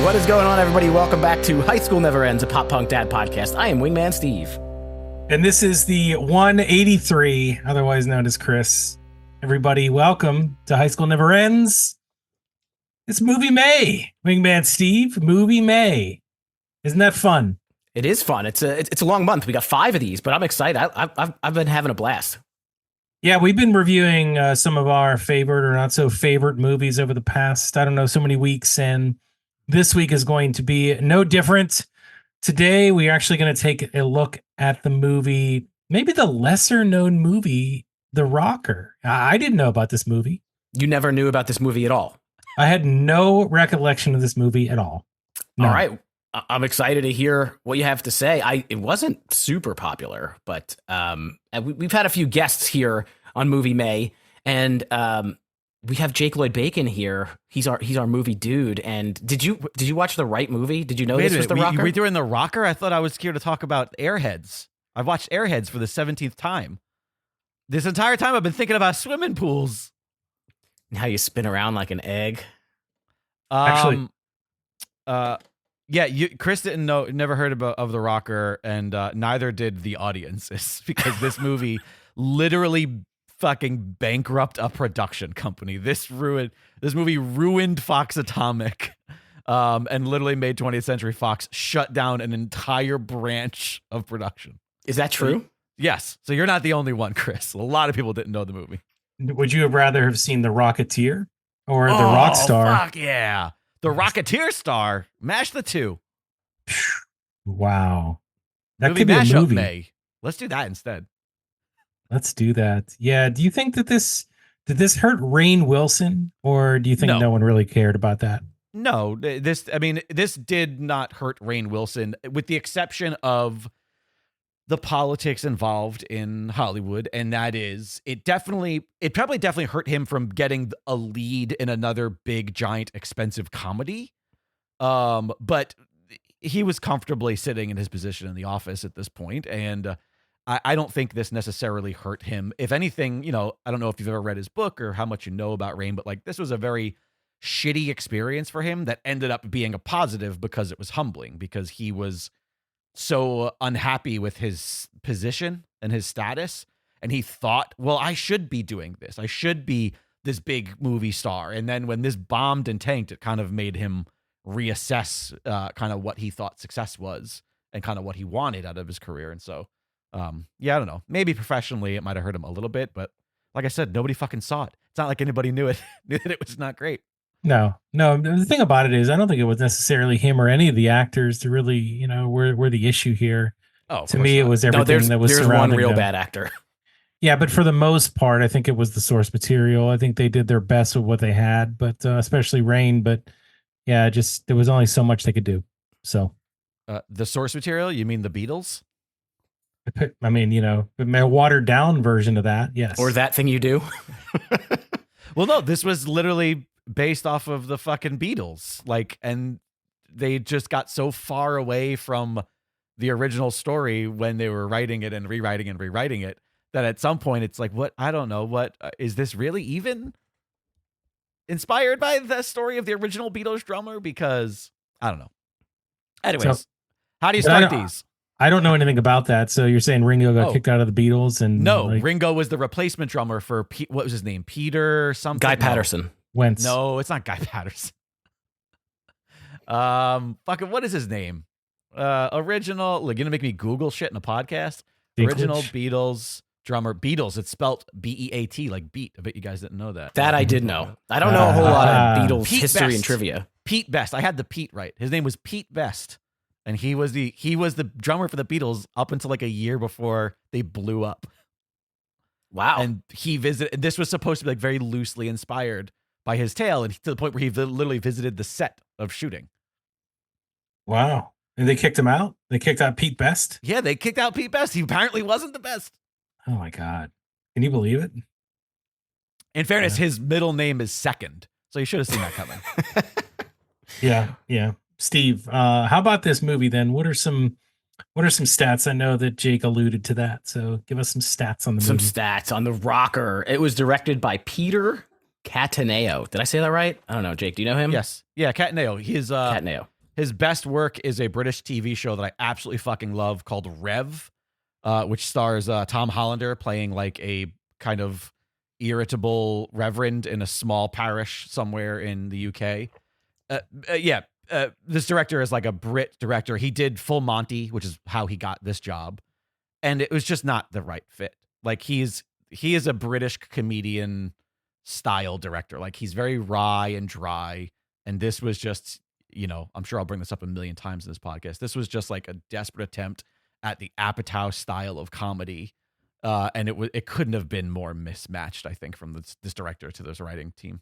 What is going on, everybody? Welcome back to High School Never Ends, a pop punk dad podcast. I am Wingman Steve. And this is the 183, otherwise known as Chris. Everybody, welcome to High School Never Ends. It's Movie May. Wingman Steve, Movie May. Isn't that fun? It is fun. It's a long month. We got 5 of these, but I'm excited. I've been having a blast. Yeah, we've been reviewing some of our favorite or not so favorite movies over the past, so many weeks. And this week is going to be no different. Today, we're actually going to take a look at the movie, maybe the lesser known movie, The Rocker. I didn't know about this movie. You never knew about this movie at all? I had no recollection of this movie at all. No. All right. I'm excited to hear what you have to say. It wasn't super popular, but we've had a few guests here on Movie May, and we have Jake Lloyd Bacon here. He's our movie dude. And did you watch the right movie? Did you know this was The Rocker? We doing The Rocker? I thought I was here to talk about Airheads. I've watched Airheads for the 17th time. This entire time I've been thinking about swimming pools. And how you spin around like an egg. Chris never heard of The Rocker, and neither did the audiences, because this movie literally fucking bankrupt a production company. This movie ruined Fox Atomic, and literally made 20th Century Fox shut down an entire branch of production. Is that true? Yes. So you're not the only one, Chris. A lot of people didn't know the movie. Would you have rather have seen The Rocketeer or The Rock Star? Fuck yeah. The Rocketeer star. Mash the two. Wow. That movie could be a mashup movie. May. Let's do that instead. Let's do that. Yeah. Do you think that did this hurt Rainn Wilson, or do you think no one really cared about that? No, this did not hurt Rainn Wilson, with the exception of the politics involved in Hollywood, and that is, it probably definitely hurt him from getting a lead in another big, giant, expensive comedy. But he was comfortably sitting in his position in the office at this point, and I don't think this necessarily hurt him. If anything, I don't know if you've ever read his book or how much you know about Rainn, but like, this was a very shitty experience for him that ended up being a positive, because it was humbling, because he was so unhappy with his position and his status, and he thought, well, I should be doing this. I should be this big movie star. And then when this bombed and tanked, it kind of made him reassess kind of what he thought success was and kind of what he wanted out of his career. And so, I don't know. Maybe professionally it might have hurt him a little bit, but like I said, nobody fucking saw it. It's not like anybody knew that it was not great. No. The thing about it is, I don't think it was necessarily him or any of the actors to really, were the issue here. Oh, to me, it was everything that was surrounding There's one real them. bad actor. Yeah, but for the most part, I think it was the source material. I think they did their best with what they had, but especially Rainn. But yeah, there was only so much they could do. So the source material, you mean the Beatles? I mean, a watered down version of that. Yes. Or That Thing You Do. Well, no, this was literally based off of the fucking Beatles. And they just got so far away from the original story when they were writing it and rewriting it, that at some point it's like, what? I don't know. What is this really even inspired by the story of the original Beatles drummer? Because I don't know. Anyways, how do you start these? I don't know anything about that. So you're saying Ringo got kicked out of the Beatles? And no, Ringo was the replacement drummer for what was his name? Peter something? Guy Patterson. Wentz. No, it's not Guy Patterson. What is his name? Original. You're gonna make me Google shit in a podcast. Dinklage? Original Beatles drummer. Beatles. It's spelt Beat, like beat. I bet you guys didn't know that. That I did know. I don't know a whole lot of Beatles Pete history Best. and trivia. Pete Best. I had the Pete right. His name was Pete Best, and he was the drummer for the Beatles up until like a year before they blew up. Wow. And he visited. This was supposed to be like very loosely inspired by his tale, and to the point where he literally visited the set of shooting. Wow. And they kicked him out? They kicked out Pete Best? Yeah, they kicked out Pete Best. He apparently wasn't the best. Oh my God. Can you believe it? In fairness, his middle name is Second, so you should have seen that coming. Yeah. Steve, how about this movie then? What are some stats? I know that Jake alluded to that, so give us some stats on the movie. Some stats on The Rocker. It was directed by Peter Cataneo. Did I say that right? I don't know. Jake, do you know him? Yes. Yeah, Cataneo. Cataneo. His best work is a British TV show that I absolutely fucking love called Rev, which stars Tom Hollander playing like a kind of irritable reverend in a small parish somewhere in the UK. This director is like a Brit director. He did Full Monty, which is how he got this job. And it was just not the right fit. Like he is a British comedian style director. Like he's very wry and dry. And this was just, I'm sure I'll bring this up a million times in this podcast. This was just like a desperate attempt at the Apatow style of comedy. And it couldn't have been more mismatched, I think, from this director to this writing team.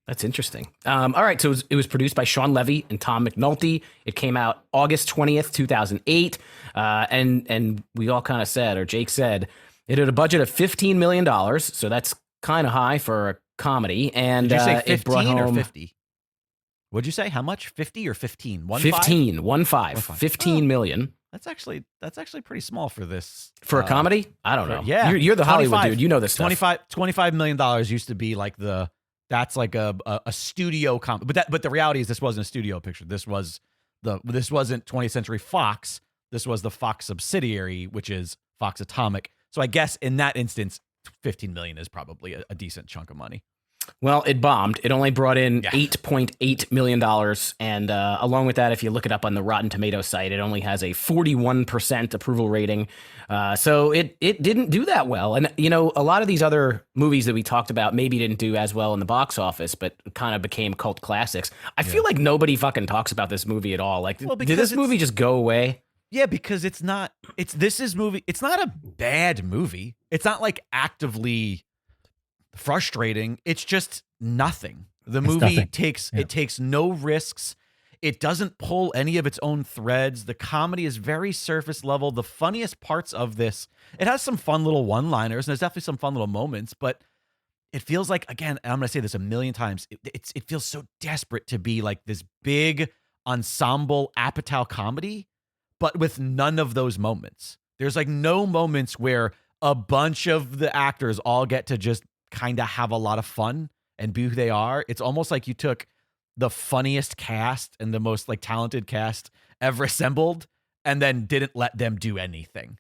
That's interesting. All right, so it was produced by Sean Levy and Tom McNulty. It came out August 20th, 2008. And we all kind of said, or Jake said, it had a budget of $15 million. So that's kind of high for a comedy. And did you say 15 or 50? What'd you say? How much? 50 or 15? 15, 15 million. That's actually pretty small for this. For a comedy? I don't know. Yeah. You're the Hollywood dude. You know this stuff. $25 million used to be like that's like a studio comedy. But the reality is this wasn't a studio picture. This wasn't 20th Century Fox. This was the Fox subsidiary, which is Fox Atomic. So I guess in that instance, 15 million is probably a decent chunk of money. Well, it bombed. It only brought in $8.8 million. And along with that, if you look it up on the Rotten Tomatoes site, it only has a 41% approval rating. So it didn't do that well. And, a lot of these other movies that we talked about maybe didn't do as well in the box office, but kind of became cult classics. I feel like nobody fucking talks about this movie at all. Like, did this movie just go away? Yeah, because it's not a bad movie. It's not like actively frustrating. It's just nothing. The movie takes no risks. It doesn't pull any of its own threads. The comedy is very surface level. The funniest parts of this, it has some fun little one-liners, and there's definitely some fun little moments, but it feels like, again, and I'm going to say this a million times, it feels so desperate to be like this big ensemble Apatow comedy, but with none of those moments. There's like no moments where a bunch of the actors all get to just kind of have a lot of fun and be who they are. It's almost like you took the funniest cast and the most like talented cast ever assembled and then didn't let them do anything.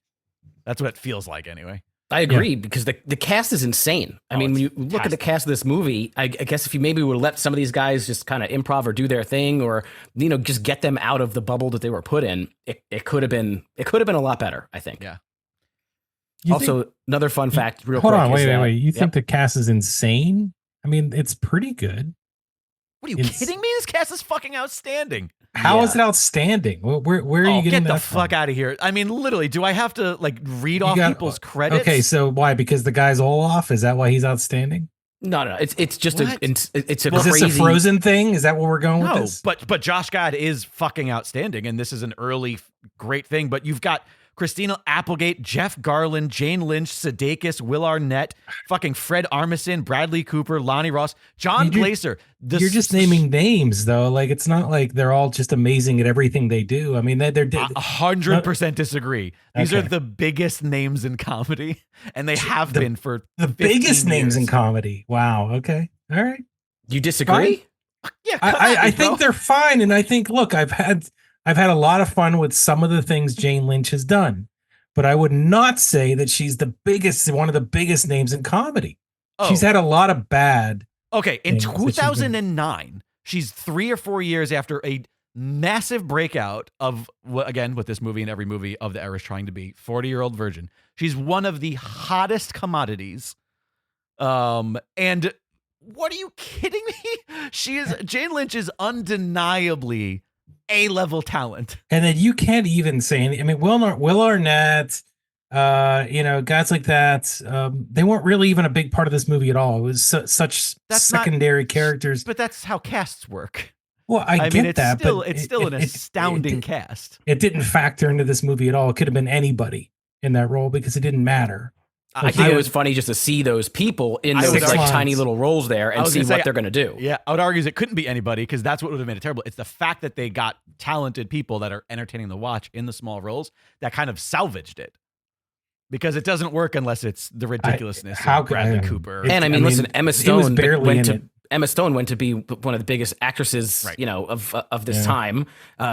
That's what it feels like anyway. I agree because the cast is insane. I mean, when you look at the cast of this movie, I guess if you maybe would have let some of these guys just kind of improv or do their thing, or just get them out of the bubble that they were put in, it could have been a lot better, I think. Yeah. Another fun fact, real quick. Hold on, wait. You think the cast is insane? I mean, it's pretty good. What are you kidding me? This cast is fucking outstanding. How is it outstanding? Where are you getting get that the from? fuck out of here? I mean, literally, do I have to like read off people's credits? Okay, so why? Because the guy's Olaf? Is that why he's outstanding? No. It's just What? it's a Is crazy. this a Frozen thing? Is that what we're going with No, this? but Josh Gad is fucking outstanding, and this is an early great thing. But you've got Christina Applegate, Jeff Garland, Jane Lynch, Sudeikis, Will Arnett, fucking Fred Armisen, Bradley Cooper, Lonnie Ross, John Glaser. You're just naming names, though. Like, it's not like they're all just amazing at everything they do. I mean, they're 100% disagree. These are the biggest names in comedy, and they have been for the biggest names in comedy. Wow. Okay. All right. You disagree? Fine. Yeah, I think they're fine, and I think, look, I've had a lot of fun with some of the things Jane Lynch has done, but I would not say that she's one of the biggest names in comedy. She's had a lot of bad. Okay, in 2009, she's 3 or 4 years after a massive breakout of, again, what this movie and every movie of the era is trying to be, 40-Year-Old Virgin. She's one of the hottest commodities. And what are you kidding me? Jane Lynch is undeniably A-level talent. And then you can't even say anything. I mean, Will Arnett, guys like that, they weren't really even a big part of this movie at all. It was such secondary characters. But that's how casts work. Well, I mean, get that, but it's still an astounding cast. It didn't factor into this movie at all. It could have been anybody in that role because it didn't matter. I think it was funny just to see those people in those tiny little roles there and see what they're going to do. Yeah, I would argue it couldn't be anybody because that's what would have made it terrible. It's the fact that they got talented people that are entertaining to watch in the small roles that kind of salvaged it. because it doesn't work unless it's the ridiculousness how of Bradley could- Cooper. it- And I I mean, mean, listen, Emma he was Stone barely went in to it. Emma Stone went to be one of the biggest actresses, Right. of this Yeah. time.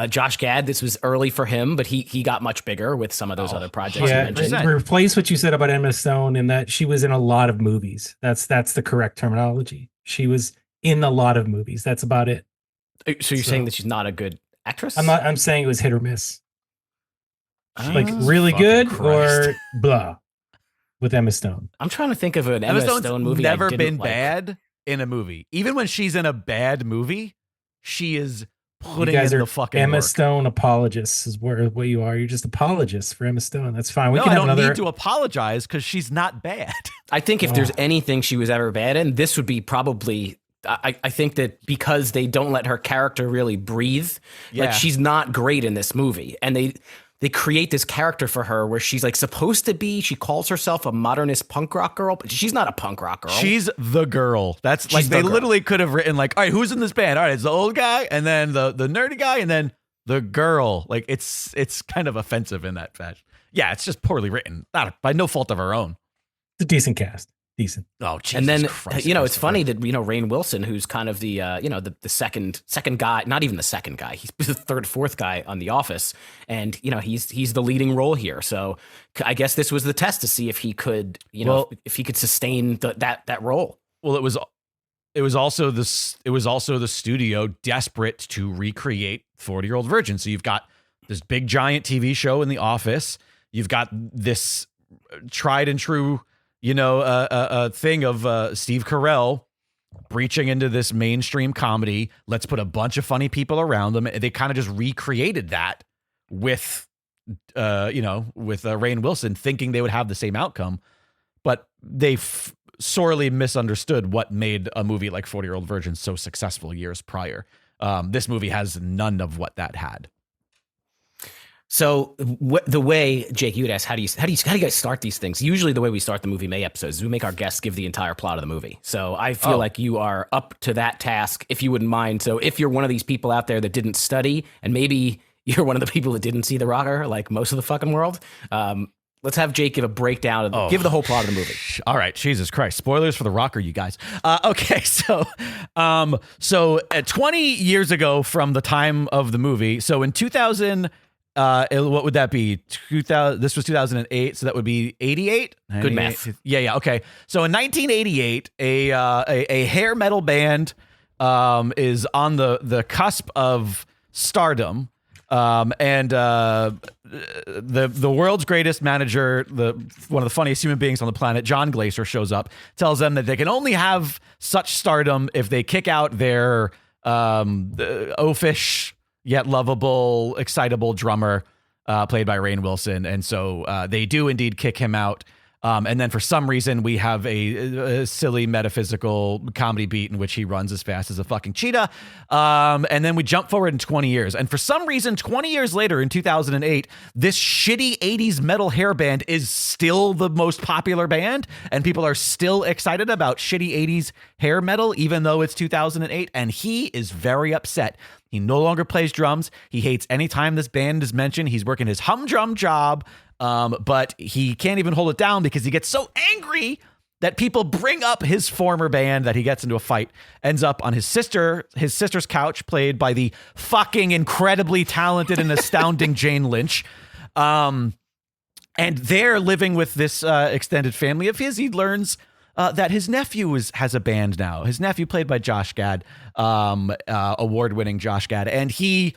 Josh Gad, this was early for him, but he got much bigger with some of those other projects you Yeah, mentioned. 100%. replace what you said about Emma Stone in that she was in a lot of movies. That's the correct terminology. She was in a lot of movies. That's about it. So you're saying that she's not a good actress? I'm saying it was hit or miss. Like Oh, really fucking good Christ. or blah with Emma Stone. I'm trying to think of an Emma Emma Stone's Stone movie. I never didn't been like. bad in a movie. Even when she's in a bad movie, she is You putting guys in are the fucking Emma work. Stone apologists is what you are. You're just apologists for Emma Stone. That's fine. We No, can I have don't another. need to apologize because she's not bad. I think if there's anything she was ever bad in, this would be probably. I think that because they don't let her character really breathe, Yeah. like she's not great in this movie, and they create this character for her where she's like supposed to be. She calls herself a modernist punk rock girl, but she's not a punk rock girl. She's the girl. That's She's like the they girl. literally could have written like, all right, who's in this band? All right, it's the old guy, and then the nerdy guy, and then the girl. Like it's kind of offensive in that fashion. Yeah, it's just poorly written, not by no fault of her own. It's a decent cast. Decent. Oh, Jesus and then Christ, it's funny that Rainn Wilson, who's kind of the the second guy, not even the second guy, he's the third, fourth guy on The Office, and he's the leading role here. So I guess this was the test to see if he could if he could sustain that role. Well, it was also the studio desperate to recreate 40-Year-Old Virgin. So you've got this big giant TV show in The Office. You've got this tried and true, thing of Steve Carell breaching into this mainstream comedy. Let's put a bunch of funny people around them. They kind of just recreated that with Rainn Wilson, thinking they would have the same outcome, but they sorely misunderstood what made a movie like 40-Year-Old Virgin so successful years prior. This movie has none of what that had. So the way, Jake, you would ask, how do you guys start these things? Usually the way we start the Movie May episodes is we make our guests give the entire plot of the movie. So I feel like you are up to that task, if you wouldn't mind. So if you're one of these people out there that didn't study, and maybe you're one of the people that didn't see The Rocker, like most of the fucking world, let's have Jake give a breakdown of give the whole plot of the movie. All right, Jesus Christ! Spoilers for The Rocker, you guys. Okay, so 20 years ago from the time of the movie, so in 2000. What would that be? 2000. This was 2008, so that would be 88. Good math. Yeah. Okay. So in 1988, a hair metal band is on the cusp of stardom, and the world's greatest manager, one of the funniest human beings on the planet, John Glaser, shows up, tells them that they can only have such stardom if they kick out their oafish yet lovable, excitable drummer played by Rainn Wilson. And so they do indeed kick him out. And then for some reason, we have a silly metaphysical comedy beat in which he runs as fast as a fucking cheetah. And then we jump forward in 20 years. And for some reason, 20 years later in 2008, this shitty 80s metal hair band is still the most popular band. And people are still excited about shitty 80s hair metal, even though it's 2008. And he is very upset. He no longer plays drums. He hates any time this band is mentioned. He's working his humdrum job. But he can't even hold it down because he gets so angry that people bring up his former band, that he gets into a fight, ends up on his sister's couch, played by the fucking incredibly talented and astounding Jane Lynch. And they're living with this extended family of his. He learns that his nephew has a band now. His nephew, played by Josh Gad, award-winning Josh Gad, and he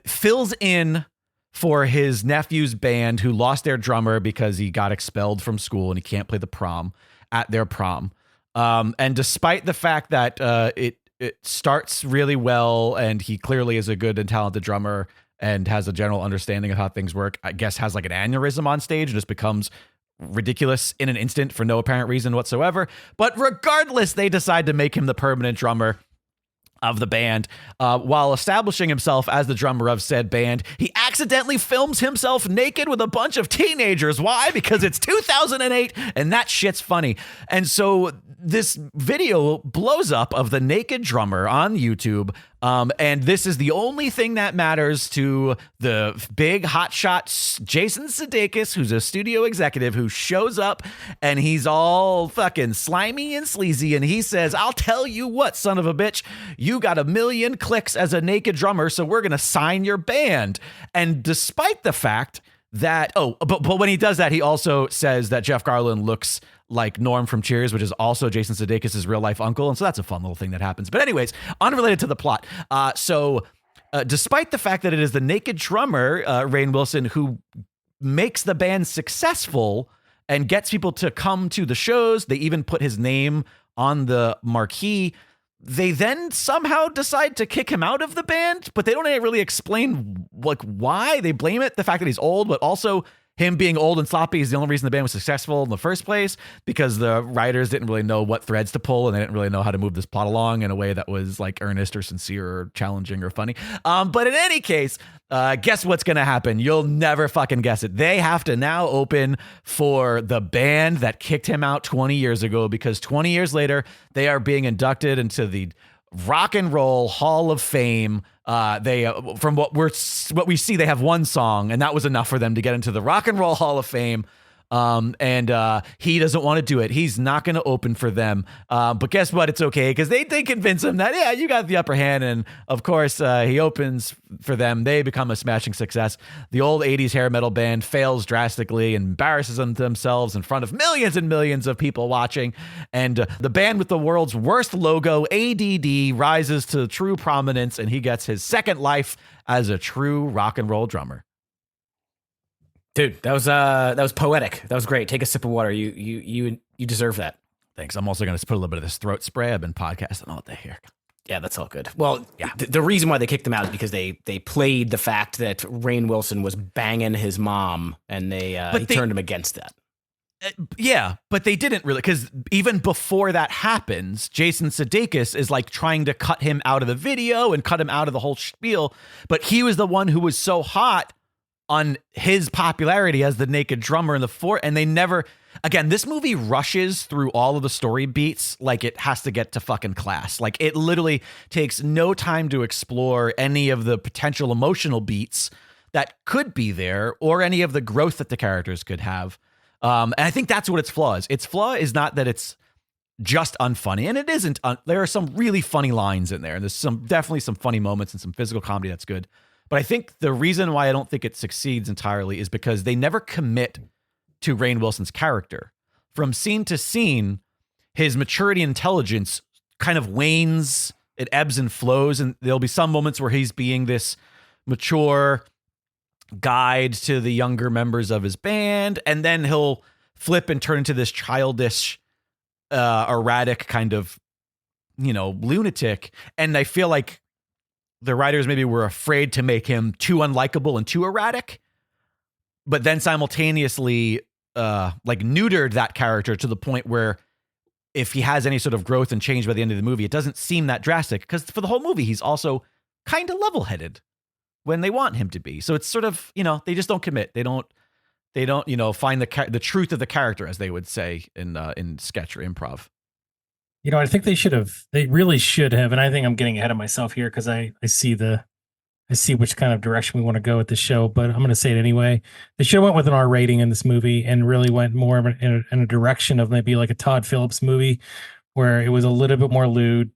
fills in for his nephew's band, who lost their drummer because he got expelled from school and he can't play the prom at their prom. And despite the fact that it starts really well, and he clearly is a good and talented drummer and has a general understanding of how things work, I guess has like an aneurysm on stage and just becomes ridiculous in an instant for no apparent reason whatsoever. But regardless, they decide to make him the permanent drummer of the band. While establishing himself as the drummer of said band, he accidentally films himself naked with a bunch of teenagers. Why? Because it's 2008 and that shit's funny. And so this video blows up of the naked drummer on YouTube, And this is the only thing that matters to the big hotshot Jason Sudeikis, who's a studio executive who shows up and he's all fucking slimy and sleazy. And he says, I'll tell you what, son of a bitch, you got 1 million clicks as a naked drummer, so we're going to sign your band. And despite the fact that, but when he does that, he also says that Jeff Garlin looks like Norm from Cheers, which is also Jason Sudeikis' real life uncle. And so that's a fun little thing that happens. But anyways, unrelated to the plot. Despite the fact that it is the naked drummer, Rainn Wilson, who makes the band successful and gets people to come to the shows, they even put his name on the marquee. They then somehow decide to kick him out of the band, but they don't really explain like why. They blame it the fact that he's old, but also him being old and sloppy is the only reason the band was successful in the first place, because the writers didn't really know what threads to pull and they didn't really know how to move this plot along in a way that was like earnest or sincere or challenging or funny. But in any case, guess what's going to happen? You'll never fucking guess it. They have to now open for the band that kicked him out 20 years ago, because 20 years later, they are being inducted into the Rock and Roll Hall of Fame. They, from what we see, they have one song, and that was enough for them to get into the Rock and Roll Hall of Fame. And he doesn't want to do it. He's not going to open for them. But guess what? It's okay, because they convince him that, yeah, you got the upper hand. And of course, he opens for them. They become a smashing success. The old 80s hair metal band fails drastically and embarrasses themselves in front of millions and millions of people watching. And the band with the world's worst logo, ADD, rises to true prominence, and he gets his second life as a true rock and roll drummer. Dude, that was poetic. That was great. Take a sip of water. You deserve that. Thanks. I'm also going to put a little bit of this throat spray. I've been podcasting all day here. Yeah, that's all good. Well, yeah, the reason why they kicked him out is because they played the fact that Rainn Wilson was banging his mom, and they turned him against that. Yeah, but they didn't really, because even before that happens, Jason Sudeikis is like trying to cut him out of the video and cut him out of the whole spiel. But he was the one who was so hot on his popularity as the naked drummer in the fort, and they never, again, this movie rushes through all of the story beats like it has to get to fucking class. Like, it literally takes no time to explore any of the potential emotional beats that could be there, or any of the growth that the characters could have. And I think that's what its flaw is. Its flaw is not that it's just unfunny, and it isn't. There are some really funny lines in there, and there's definitely some funny moments and some physical comedy that's good. But I think the reason why I don't think it succeeds entirely is because they never commit to Rainn Wilson's character. From scene to scene, his maturity and intelligence kind of wanes. It ebbs and flows, and there'll be some moments where he's being this mature guide to the younger members of his band, and then he'll flip and turn into this childish, erratic kind of, lunatic. And I feel like the writers maybe were afraid to make him too unlikable and too erratic, but then simultaneously neutered that character to the point where if he has any sort of growth and change by the end of the movie, it doesn't seem that drastic, because for the whole movie, he's also kind of level-headed when they want him to be. So it's sort of, they just don't commit. They don't find the truth of the character, as they would say in sketch or improv. I think they really should have, and I think I'm getting ahead of myself here because I see which kind of direction we want to go with the show, but I'm going to say it anyway. They should have went with an R rating in this movie and really went more in a direction of maybe like a Todd Phillips movie where it was a little bit more lewd.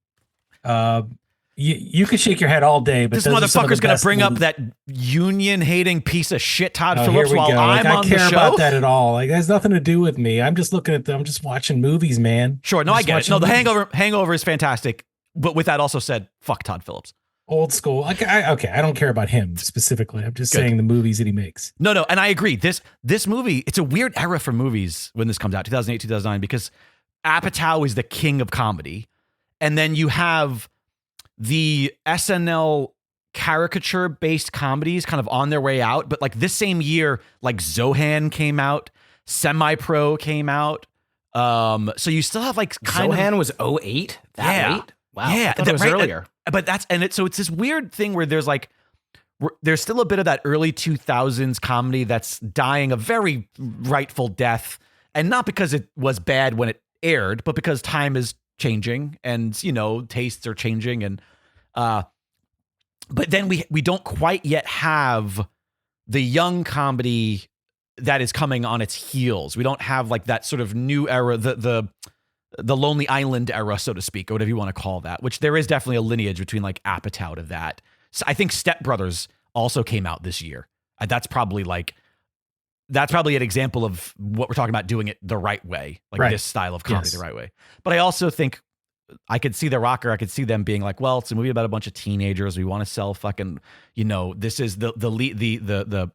You could shake your head all day, but this motherfucker's going to bring up that union-hating piece of shit Todd Phillips while I'm on the show? I care about that at all. Like, it has nothing to do with me. I'm just looking at them. I'm just watching movies, man. Sure. No, I get it. No, the Hangover is fantastic. But with that also said, fuck Todd Phillips. Old school. Okay, I don't care about him specifically. I'm just saying the movies that he makes. No, and I agree. This movie, it's a weird era for movies when this comes out, 2008, 2009, because Apatow is the king of comedy. And then you have the SNL caricature-based comedies kind of on their way out. But like this same year, like Zohan came out, Semi-Pro came out. So you still have like Zohan was 2008? Late? Wow. Yeah. I thought it was earlier. But so it's this weird thing where there's still a bit of that early 2000s comedy that's dying a very rightful death. And not because it was bad when it aired, but because time is changing and, tastes are changing. And but then we don't quite yet have the young comedy that is coming on its heels. We don't have like that sort of new era, the Lonely Island era, so to speak, or whatever you want to call that, which there is definitely a lineage between like Apatow to that. So I think Step Brothers also came out this year. That's probably an example of what we're talking about, doing it the right way, like this style of comedy the right way. But I also think I could see The Rocker. I could see them being like, well, it's a movie about a bunch of teenagers. We want to sell fucking, this is the lead, the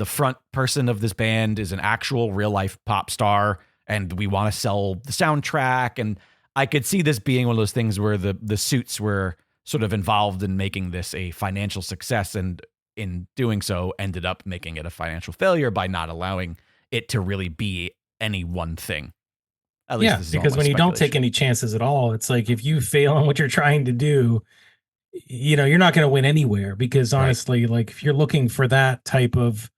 front person of this band is an actual real life pop star, and we want to sell the soundtrack. And I could see this being one of those things where the suits were sort of involved in making this a financial success, and in doing so ended up making it a financial failure by not allowing it to really be any one thing. At least this is because all my when you don't take speculation. any chances at all, it's like if you fail on what you're trying to do, you're not going to win anywhere. Because honestly, like if you're looking for that type of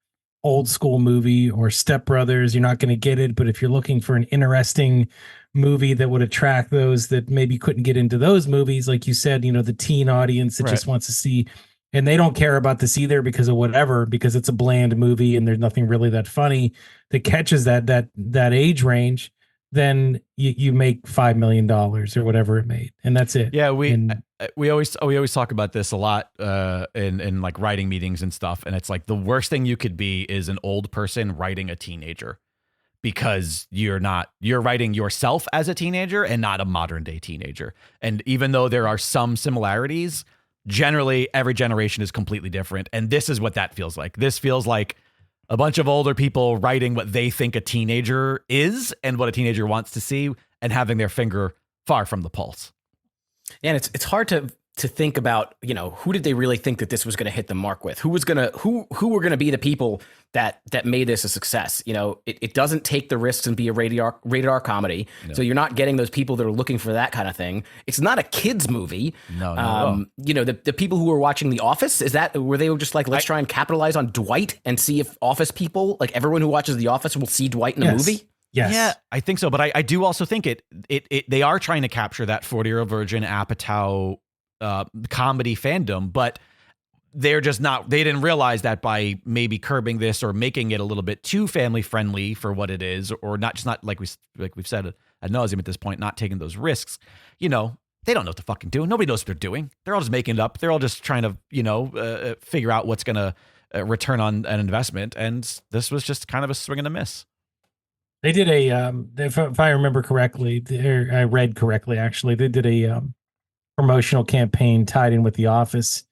old school movie or Step Brothers, you're not going to get it. But if you're looking for an interesting movie that would attract those that maybe couldn't get into those movies, like you said, the teen audience that just wants to see, and they don't care about this either because of whatever, because it's a bland movie and there's nothing really that funny that catches that age range, then you make $5 million or whatever it made, and that's it. Yeah, we always talk about this a lot in like writing meetings and stuff, and it's like the worst thing you could be is an old person writing a teenager, because you're writing yourself as a teenager and not a modern day teenager. And even though there are some similarities, generally every generation is completely different, and this is what that feels like. This feels like a bunch of older people writing what they think a teenager is and what a teenager wants to see, and having their finger far from the pulse. And it's hard to think about, who did they really think that this was going to hit the mark with? Who were going to be the people that made this a success? It doesn't take the risks and be a rated R comedy. No. So you're not getting those people that are looking for that kind of thing. It's not a kids movie. No. The people who were watching The Office, were they just like, let's try and capitalize on Dwight and see if Office people, like everyone who watches The Office, will see Dwight in a movie? Yes. Yeah, I think so. But I do also think they are trying to capture that 40-Year-Old Virgin Apatow comedy fandom, but they're just not. They didn't realize that by maybe curbing this or making it a little bit too family friendly for what it is, or not like we've said ad nauseum at this point, not taking those risks. They don't know what they're fucking doing. Nobody knows what they're doing. They're all just making it up. They're all just trying to figure out what's gonna return on an investment. And this was just kind of a swing and a miss. They did if I remember correctly, or I read correctly, actually, they did a promotional campaign tied in with The Office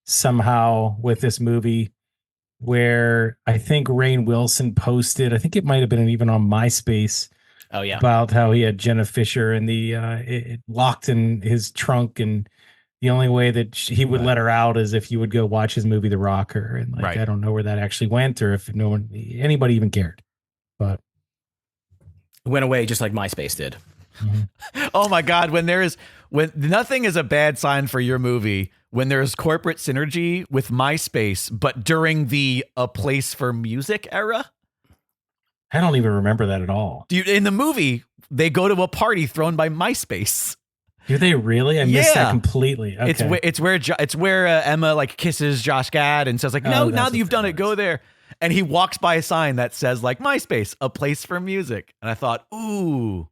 somehow with this movie, where I think Rainn Wilson posted, I think it might have been even on MySpace. Oh yeah, about how he had Jenna Fisher and it locked in his trunk, and the only way that he would let her out is if you would go watch his movie The Rocker, and I don't know where that actually went, or if anybody even cared, but it went away just like MySpace did. Mm-hmm. Oh my God, when nothing is a bad sign for your movie when there's corporate synergy with MySpace, but during the A Place for Music era. I don't even remember that at all. In the movie, they go to a party thrown by MySpace. Do they really? I missed that completely. Okay. It's where Emma like kisses Josh Gad and says like, no, now that you've done it, go there. And he walks by a sign that says like MySpace, A Place for Music. And I thought, ooh,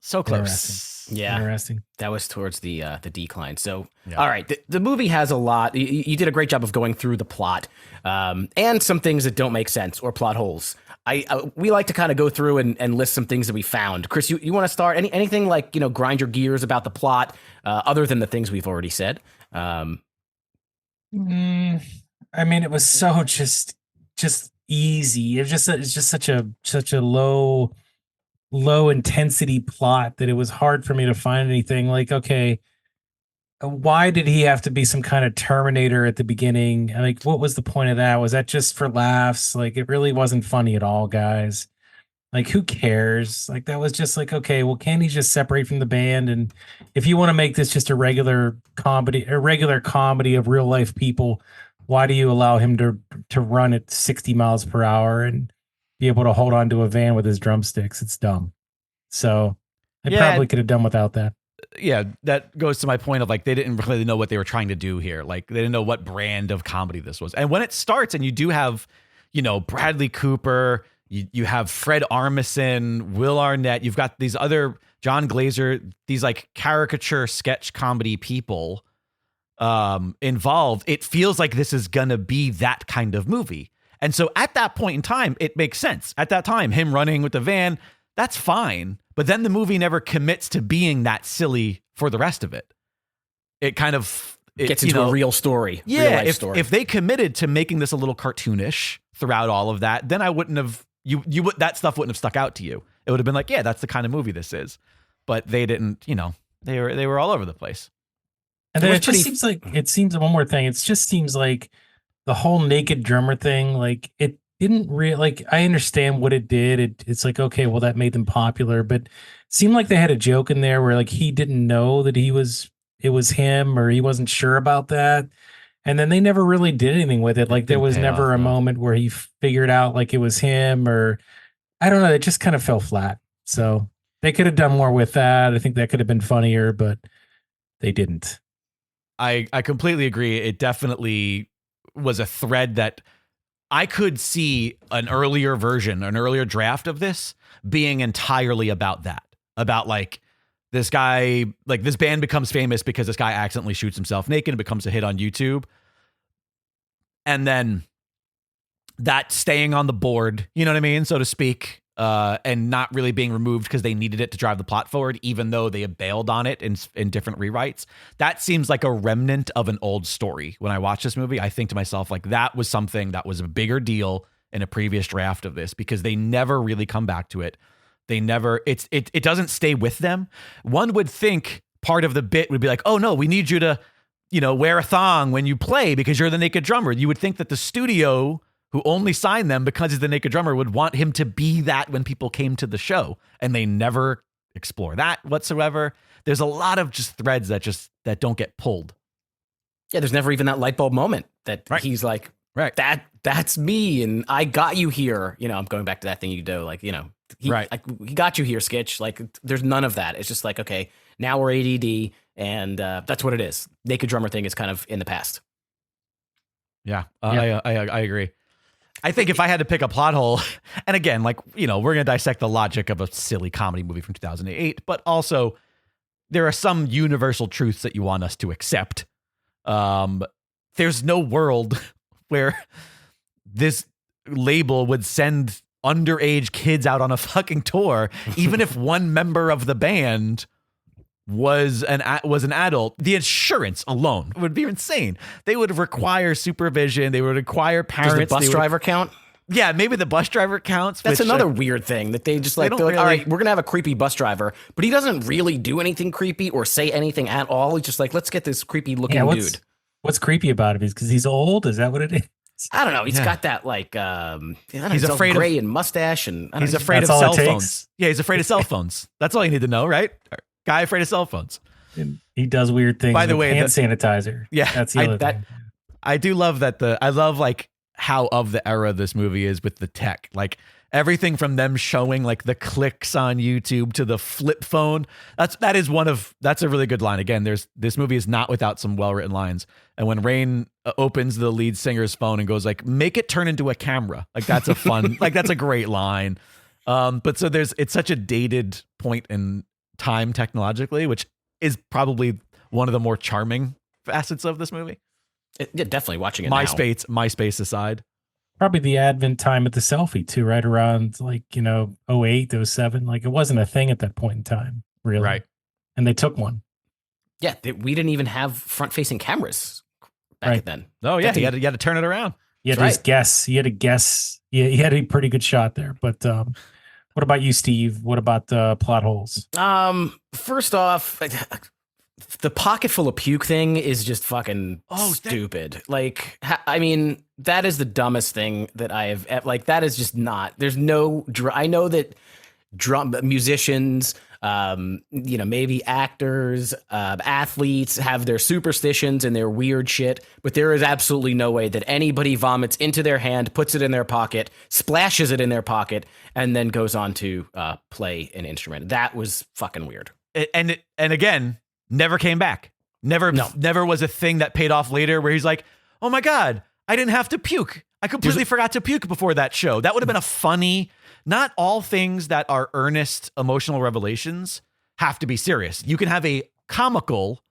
so close. Yeah. Interesting. That was towards the decline. So, all right. The movie has a lot. You did a great job of going through the plot and some things that don't make sense or plot holes. We like to kind of go through and list some things that we found. Chris, you want to start anything like, grind your gears about the plot other than the things we've already said? I mean, it was so just easy. It's just such a low intensity plot that it was hard for me to find anything like, okay, why did he have to be some kind of Terminator at the beginning? Like, what was the point of that? Was that just for laughs? Like, it really wasn't funny at all, guys. Like, who cares? Like, that was just like, okay, well, can he just separate from the band? And if you want to make this just a regular comedy of real life people, why do you allow him to run at 60 miles per hour and be able to hold on to a van with his drumsticks? It's dumb. So I probably could have done without that. that goes to my point of like, they didn't really know what they were trying to do here. Like, they didn't know what brand of comedy this was. And when it starts and you do have, Bradley Cooper, you have Fred Armisen, Will Arnett, you've got these other John Glazer, these like caricature sketch comedy people involved, it feels like this is going to be that kind of movie. And so at that point in time, it makes sense. At that time, him running with the van, that's fine. But then the movie never commits to being that silly for the rest of it. It kind of gets into a real story. Yeah, real life story. If they committed to making this a little cartoonish throughout all of that, then I wouldn't have that stuff wouldn't have stuck out to you. It would have been like, yeah, that's the kind of movie this is. But they didn't, they were all over the place. And then it seems one more thing. It just seems like the whole naked drummer thing, like it didn't really, like, I understand what it did. It's like, okay, well, that made them popular, but it seemed like they had a joke in there where like he didn't know that it was him, or he wasn't sure about that. And then they never really did anything with it. Like there was never a moment where he figured out like it was him, or I don't know. It just kind of fell flat. So they could have done more with that. I think that could have been funnier, but they didn't. I completely agree. It definitely was a thread that I could see an earlier draft of this being entirely about that. About like this guy, like this band becomes famous because this guy accidentally shoots himself naked and becomes a hit on YouTube. And then that staying on the board, you know what I mean, so to speak, and not really being removed because they needed it to drive the plot forward, even though they had bailed on it in different rewrites. That seems like a remnant of an old story. When I watch this movie, I think to myself, like, that was something that was a bigger deal in a previous draft of this, because they never really come back to it. They never, it doesn't stay with them. One would think part of the bit would be like, oh no, we need you to, wear a thong when you play because you're the naked drummer. You would think that the studio, who only signed them because he's the naked drummer, would want him to be that when people came to the show. And they never explore that whatsoever. There's a lot of just threads that don't get pulled. Yeah, there's never even that light bulb moment that he's like, that's me, and I got you here. I'm going back to that thing you do, like, he got you here, Skitch. Like, there's none of that. It's just like, okay, now we're ADD, and that's what it is. Naked drummer thing is kind of in the past. Yeah, I agree. I think if I had to pick a plot hole, and again, like, we're going to dissect the logic of a silly comedy movie from 2008, but also there are some universal truths that you want us to accept. There's no world where this label would send underage kids out on a fucking tour, even if one member of the band was an adult. The insurance alone would be insane. They would require supervision. They would require parents. Does the bus driver count? Yeah, maybe the bus driver counts. That's another weird thing that they just like, they're like, all right, we're going to have a creepy bus driver, but he doesn't really do anything creepy or say anything at all. He's just like, let's get this creepy looking dude. What's creepy about him is because he's old. Is that what it is? I don't know. He's got that like, he's afraid of gray and mustache, and he's afraid of cell phones. Yeah, he's afraid of cell phones. That's all you need to know, right? Guy afraid of cell phones. And he does weird things. By the way, hand sanitizer. Yeah, that's the other thing. I do love that. I love like how of the era this movie is with the tech. Like everything from them showing like the clicks on YouTube to the flip phone. That's a really good line. Again, this movie is not without some well-written lines. And when Rainn opens the lead singer's phone and goes like, make it turn into a camera. Like that's a fun, like that's a great line. But so it's such a dated point in time technologically, which is probably one of the more charming facets of this movie. Yeah, definitely watching it MySpace aside. Probably the advent time of the selfie too, right around like, 08, 07. Like it wasn't a thing at that point in time, really. Right. And they took one. Yeah, we didn't even have front-facing cameras back then. Oh yeah, you had to turn it around. You had to guess. You had to guess. Yeah, he had a pretty good shot there. But what about you, Steve? What about the plot holes? First off, the pocket full of puke thing is just fucking stupid. Like, I mean, that is the dumbest thing that I have. Like, that is just not. There's no. I know that musicians, maybe actors, athletes have their superstitions and their weird shit, but there is absolutely no way that anybody vomits into their hand, puts it in their pocket, splashes it in their pocket, and then goes on to play an instrument. That was fucking weird. and again, never came back. Never was a thing that paid off later where he's like, oh my God, I didn't have to puke. I completely forgot to puke before that show. That would have been a funny, not all things that are earnest emotional revelations have to be serious. You can have a comical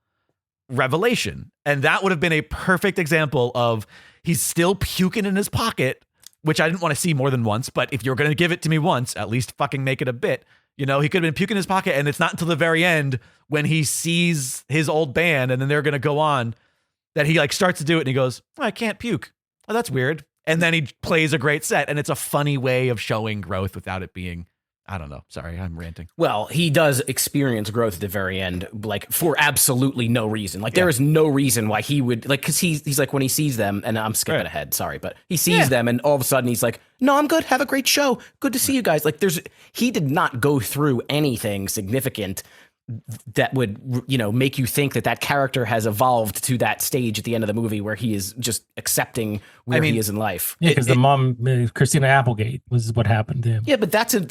revelation. And that would have been a perfect example of he's still puking in his pocket, which I didn't want to see more than once. But if you're going to give it to me once, at least fucking make it a bit. You know, he could have been puking in his pocket, and it's not until the very end when he sees his old band and then they're going to go on that he like starts to do it and he goes, oh, I can't puke. Oh, that's weird. And then he plays a great set, and it's a funny way of showing growth without it being, I don't know. Sorry, I'm ranting. Well, he does experience growth at the very end, like for absolutely no reason. Like there is no reason why he would like, cause he's like, when he sees them, and I'm skipping ahead, sorry, but he sees them and all of a sudden he's like, no, I'm good. Have a great show. Good to see you guys. Like he did not go through anything significant that would, you know, make you think that character has evolved to that stage at the end of the movie where he is just accepting where he is in life. Yeah, because the mom, Christina Applegate, was what happened to him. Yeah, but that's a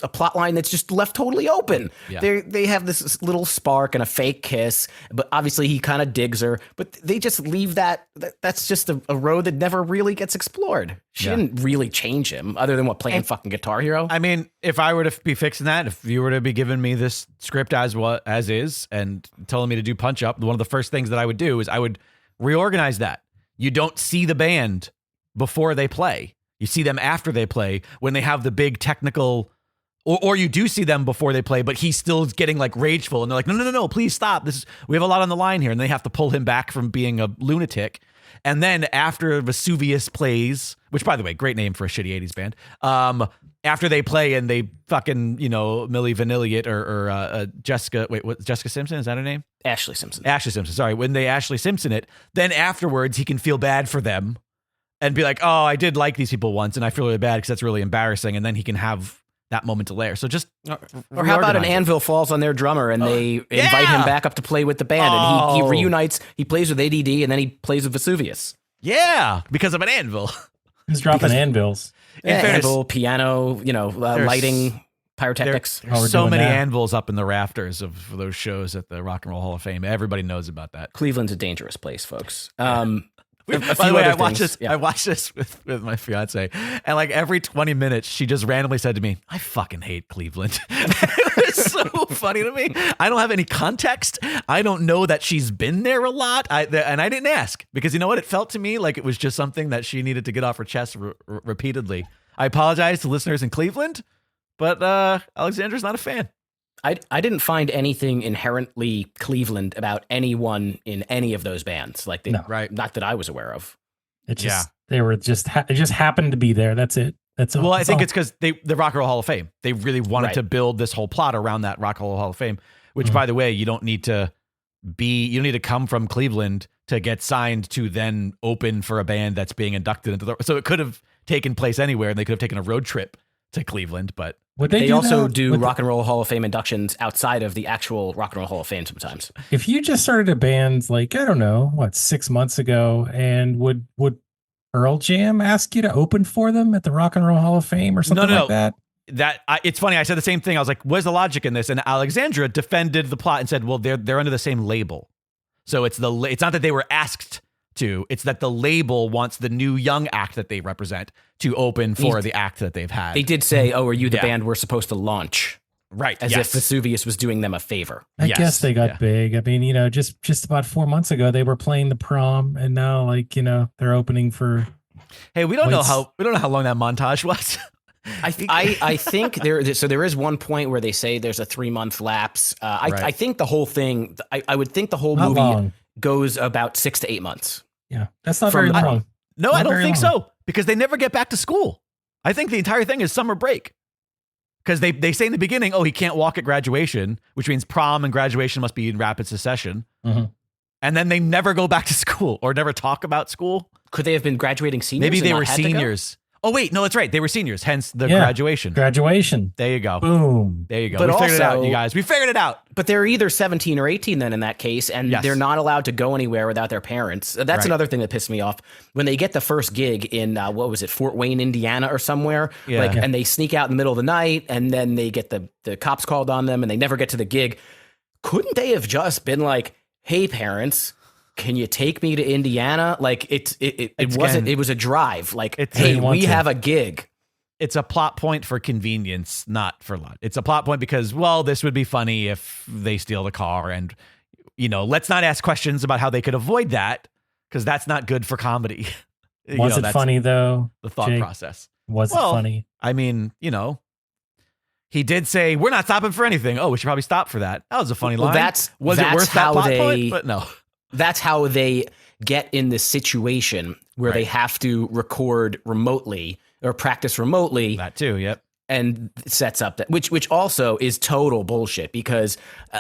plot line that's just left totally open. Yeah. They have this little spark and a fake kiss, but obviously he kind of digs her. But they just leave that. That's just a road that never really gets explored. She didn't really change him, other than playing fucking Guitar Hero. I mean, if I were to be fixing that, if you were to be giving me this script as is and telling me to do Punch Up, one of the first things that I would do is I would reorganize that. You don't see the band before they play. You see them after they play when they have the big technical, or you do see them before they play, but he's still getting like rageful and they're like, no, please stop. We have a lot on the line here. And they have to pull him back from being a lunatic. And then after Vesuvius plays, which by the way, great name for a shitty 80s band. After they play and they fucking, you know, Milli Vanilli it or Jessica, what, Jessica Simpson? Is that her name? Ashley Simpson. Sorry. When they Ashley Simpson it, then afterwards he can feel bad for them and be like, oh, I did like these people once and I feel really bad because that's really embarrassing. And then he can have that moment to layer. So just or how about an anvil falls on their drummer and they invite him back up to play with the band and he reunites, he plays with ADD and then he plays with Vesuvius. Yeah, because of an anvil. He's dropping anvils. Anvil, piano, you know, lighting, pyrotechnics. There's so many anvils up in the rafters of those shows at the Rock and Roll Hall of Fame. Everybody knows about that. Cleveland's a dangerous place, folks. By the way, I watched this with my fiance, and like every 20 minutes, she just randomly said to me, I fucking hate Cleveland. It's so funny to me. I don't have any context. I don't know that she's been there a lot. And I didn't ask because you know what? It felt to me like it was just something that she needed to get off her chest repeatedly. I apologize to listeners in Cleveland, but Alexandra's not a fan. I didn't find anything inherently Cleveland about anyone in any of those bands. Like, not that I was aware of. It just it just happened to be there. That's it. That's all. Well, I think it's because the Rock and Roll Hall of Fame. They really wanted to build this whole plot around that Rock and Roll Hall of Fame. Which, by the way, you don't need to come from Cleveland to get signed to then open for a band that's being inducted into so it could have taken place anywhere, and they could have taken a road trip to Cleveland, but. They also do Rock and Roll Hall of Fame inductions outside of the actual Rock and Roll Hall of Fame sometimes. If you just started a band like, I don't know, 6 months ago, and would Pearl Jam ask you to open for them at the Rock and Roll Hall of Fame or something like that? It's funny. I said the same thing. I was like, where's the logic in this? And Alexandra defended the plot and said, well, they're under the same label. So it's not that they were asked to, it's that the label wants the new young act that they represent to open for the act that they've had. They did say, oh, are you the band we're supposed to launch? Right. As if Vesuvius was doing them a favor. I guess they got big. I mean, you know, just about 4 months ago, they were playing the Prom, and now, like, you know, they're opening for. Hey, we don't know how long that montage was. I think there is one point where they say there's a 3-month lapse. I think the whole thing, I would think the whole movie goes about 6 to 8 months. Yeah, that's not very long. No, I don't think so, because they never get back to school. I think the entire thing is summer break. Because they say in the beginning, oh, he can't walk at graduation, which means prom and graduation must be in rapid succession. Mm-hmm. And then they never go back to school or never talk about school. Could they have been graduating seniors? Maybe they were seniors. Oh wait, no, that's right. They were seniors, hence the graduation. Graduation. There you go. Boom. There you go. But We figured it also- out, you guys. We figured it out. But they're either 17 or 18 then in that case, and Yes. they're not allowed to go anywhere without their parents. That's Right. another thing that pissed me off. When they get the first gig in, what was it, Fort Wayne, Indiana or somewhere, Yeah. and they sneak out in the middle of the night, and then they get the cops called on them, and they never get to the gig. Couldn't they have just been like, hey, parents, can you take me to Indiana? Like, it wasn't, it was a drive. Like, It's- hey, They want we to. have a gig. It's a plot point for convenience, not for lot. It's a plot point because, well, this would be funny if they steal the car, and let's not ask questions about how they could avoid that, because that's not good for comedy. Was it that's funny though? The thought Jake? process. Was Well, it funny? I mean, he did say, "We're not stopping for anything." Oh, we should probably stop for that. That was a funny Well, line. that's it worth that how plot they point? But no. That's how they get in this situation where they Right. have to record remotely or practice remotely, That too, yep. and it sets up that which also is total bullshit because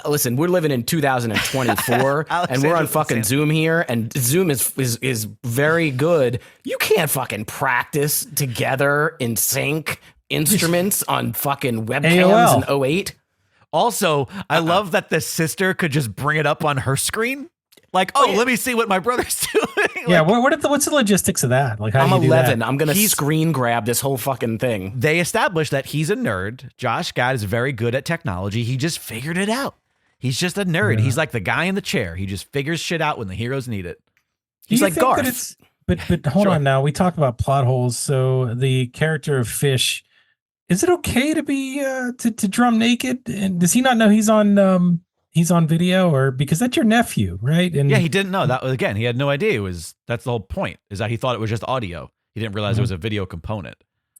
listen, we're living in 2024 and we're on Alexander's fucking insane. Zoom here, and Zoom is very good. You can't fucking practice together in sync instruments on fucking webcams AOL. in 08. Also, I love that the sister could just bring it up on her screen. Like, let me see what my brother's doing. Yeah. Like, What's the logistics of that? Like, how I'm do you do 11. that? I'm going to He's- screen grab this whole fucking thing. they established that he's a nerd. Josh Gad is very good at technology. He just figured it out. He's just a nerd. Yeah. He's like the guy in the chair. He just figures shit out when the heroes need it. Do He's you like think that Garth. it's- But hold Sure. on now. We talked about plot holes. So the character of Fish, is it okay to be to drum naked? And does he not know he's on video, or because that's your nephew, right? And Yeah, he didn't know that. Again, he had no idea. That's the whole point, is that he thought it was just audio. He didn't realize it was a video component.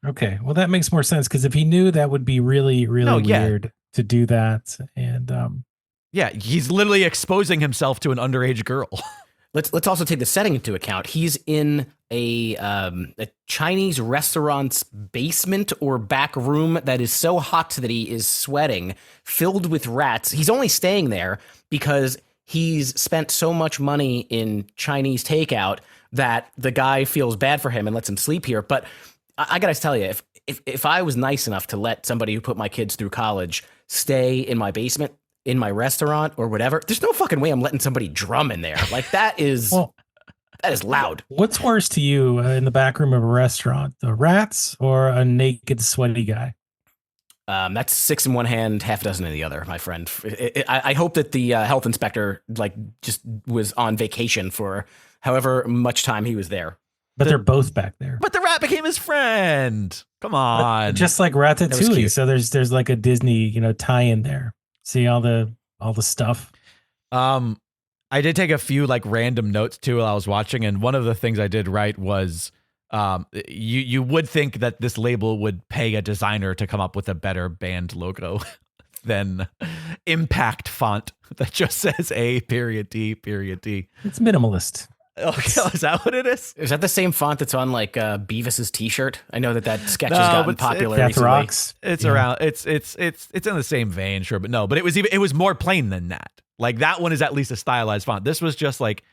okay. Well, that makes more sense because if he knew, that would be really, really No, yeah. weird to do that. And Yeah, he's literally exposing himself to an underage girl. Let's also take the setting into account. He's in a Chinese restaurant's basement or back room that is so hot that he is sweating, filled with rats. He's only staying there because he's spent so much money in Chinese takeout that the guy feels bad for him and lets him sleep here. But I gotta tell you, if I was nice enough to let somebody who put my kids through college stay in my basement, in my restaurant or whatever, there's no fucking way I'm letting somebody drum in there. Like that is well, that is loud. what's worse to you in the back room of a restaurant, the rats or a naked, sweaty guy? That's 6 in one hand, half a dozen in the other, my friend. I hope that the health inspector just was on vacation for however much time he was there. But they're both back there. But the rat became his friend. Come on. Just like was Ratatouille. cute. So there's like a Disney, tie-in there. See all the stuff. I did take a few random notes too while I was watching, and one of the things I did right was you would think that this label would pay a designer to come up with a better band logo than Impact font that just says A.T.T. It's minimalist. Okay, is that what it is? Is that the same font that's on Beavis's T-shirt? I know that sketch No, has gotten but popular Death recently. Rocks. It's Yeah. around. It's in the same vein, sure, but no. But it was more plain than that. Like that one is at least a stylized font. This was just like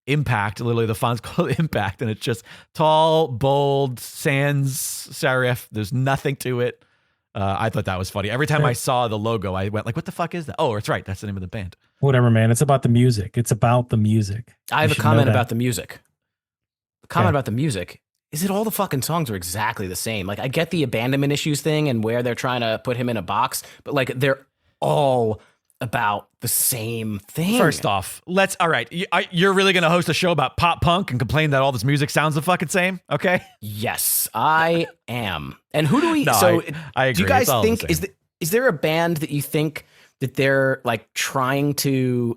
Impact. Literally, the font's called Impact, and it's just tall, bold, sans serif. There's nothing to it. I thought that was funny. Every time I saw the logo, I went like, "What the fuck is that?" Oh, it's right. That's the name of the band. Whatever, man. It's about the music. It's about the music. I have You a should know comment that. about the music. The comment Okay. about the music is that all the fucking songs are exactly the same. Like, I get the abandonment issues thing and where they're trying to put him in a box, but they're all about the same thing. First off, all right. You're really gonna host a show about pop punk and complain that all this music sounds the fucking same? Okay. Yes, I am. And who do we? No, so, I agree. do you guys It's all the think same. is there a band that you think that they're trying to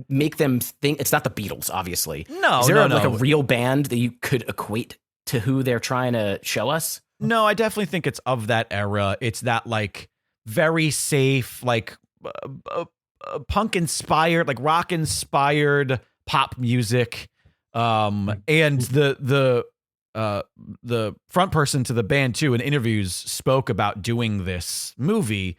make them think it's not the Beatles? Obviously, No, Is there no. a real band that you could equate to who they're trying to show us? No, I definitely think it's of that era. It's that very safe, punk inspired, rock inspired pop music. And the front person to the band too in interviews spoke about doing this movie,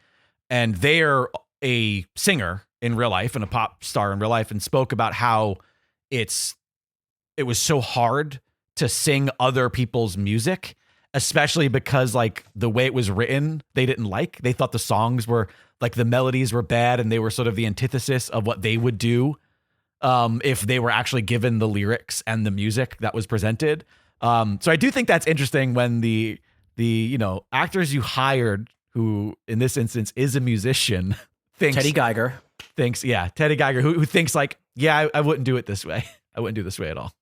and they're a singer in real life and a pop star in real life, and spoke about how it was so hard to sing other people's music, especially because like the way it was written, they didn't like. They thought the songs were like the melodies were bad and they were sort of the antithesis of what they would do if they were actually given the lyrics and the music that was presented. So I do think that's interesting when the actors you hired, who in this instance is a musician, thinks Teddy Geiger. Teddy Geiger, who thinks like, I wouldn't do it this way. I wouldn't do this way at all.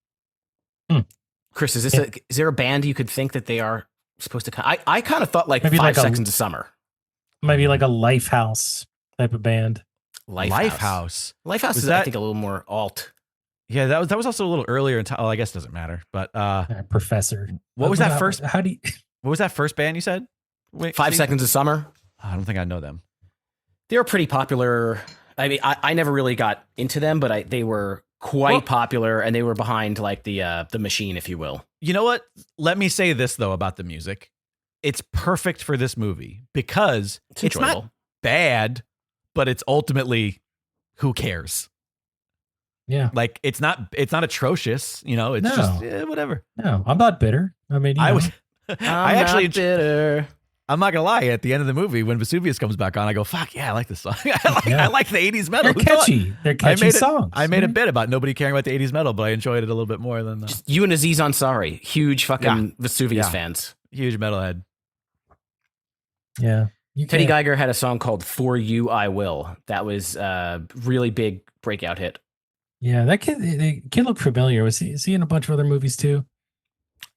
Chris, is there a band you could think that they are supposed to? I kind of thought like Maybe 5 like Seconds of Summer. Maybe like a Lifehouse type of band. Lifehouse Was is that- I think a little more alt. Yeah, that was also a little earlier in time. I guess it doesn't matter. But Professor. what was that first? How do you? What was that first band you said? Wait, 5 Seconds of Summer. I don't think I know them. They were pretty popular. I mean, I never really got into them, but they were quite popular, and they were behind like the machine, if you will. You know what? Let me say this though about the music. It's perfect for this movie because It's it's enjoyable. not bad, but it's ultimately who cares? Yeah. Like it's not atrocious, it's No. just whatever. No, I'm not bitter. I mean, I was I'm not bitter. I'm not gonna lie, at the end of the movie when Vesuvius comes back on, I go, fuck yeah, I like this song. I like the 80s metal. they're Who thought? catchy. They're catchy songs. I made a bit about nobody caring about the 80s metal, but I enjoyed it a little bit more than Just you and Aziz Ansari, huge fucking Vesuvius Yeah. fans. huge metalhead. Yeah. Teddy Geiger had a song called "For You I Will." That was a really big breakout hit. Yeah, that kid. The kid looked familiar. Is he in a bunch of other movies too?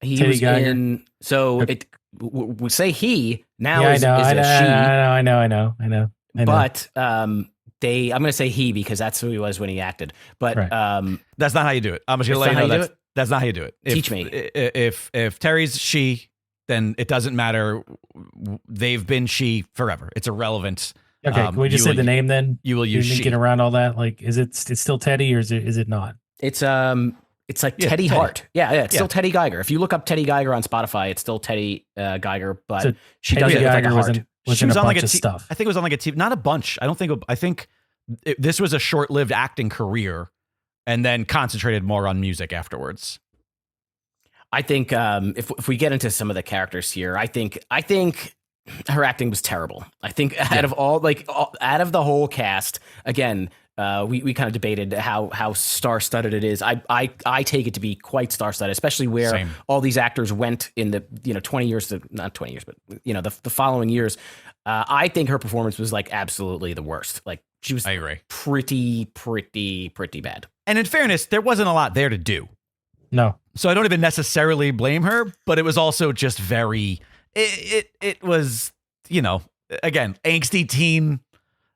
He Teddy was Geiger. in. So it we say he now Yeah, is I know. a she. I know. But I'm going to say he because that's who he was when he acted. But Right. That's not how you do it. I'm just gonna That's let you not know how you that's not how you do it. Teach me. If Terry's she, then it doesn't matter. They've been she forever. It's irrelevant. Okay, can we just you say will- the name then? You will use You she. get around all that. Like, it's still Teddy or is it not? it's like Yeah, Teddy Teddy. Hart. Yeah, it's Yeah. still Teddy Geiger. If you look up Teddy Geiger on Spotify, it's still Teddy Geiger, but So she Teddy does it with like a Geiger was heart. in She a was on bunch like a of stuff. I think it was on like a TV, not a bunch. I think this was a short-lived acting career, and then concentrated more on music afterwards. I think if we get into some of the characters here, I think her acting was terrible. I think out of the whole cast, again, we kind of debated how star-studded it is. I take it to be quite star-studded, especially where Same. all these actors went in the 20 years, not 20 years, but the following years. I think her performance was like absolutely the worst. Like she was I agree. pretty bad. And in fairness, there wasn't a lot there to do. No. So I don't even necessarily blame her, but it was also just very, it was, again, angsty teen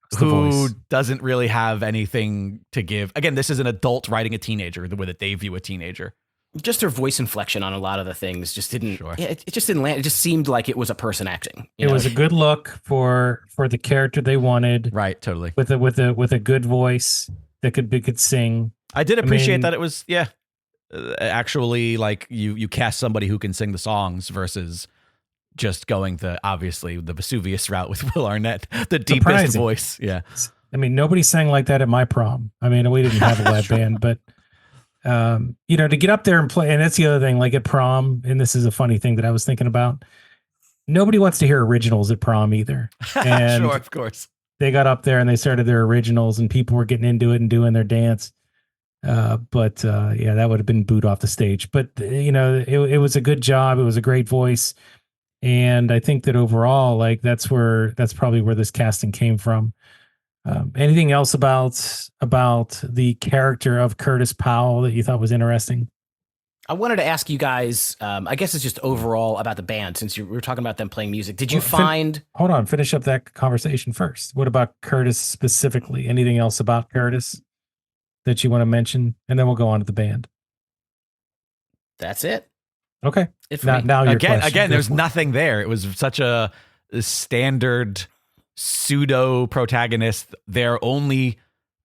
It's the who voice. doesn't really have anything to give. Again, this is an adult writing a teenager the way that they view a teenager. Just her voice inflection on a lot of the things just didn't. Sure. Yeah, it just didn't land. It just seemed like it was a person acting. It was a good look for the character they wanted Right, totally. with a good voice that could sing. I did appreciate mean- that it was, actually like you cast somebody who can sing the songs versus just going obviously the Vesuvius route with Will Arnett, the deepest Surprising. voice. Yeah. I mean, nobody sang like that at my prom. I mean, we didn't have a live band, but to get up there and play, and that's the other thing, like at prom, and this is a funny thing that I was thinking about. Nobody wants to hear originals at prom either. And Sure, of course. they got up there and they started their originals and people were getting into it and doing their dance. But that would have been booed off the stage. But, it was a good job. It was a great voice. And I think that overall, like that's probably where this casting came from. Anything else about the character of Curtis Powell that you thought was interesting? I wanted to ask you guys. I guess it's just overall about the band, since we were talking about them playing music. Did you find? Hold on, finish up that conversation first. What about Curtis specifically? Anything else about Curtis that you want to mention? And then we'll go on to the band. That's it. Okay. It for Now, me. now your Again, question. there's nothing there. It was such a standard pseudo protagonist there only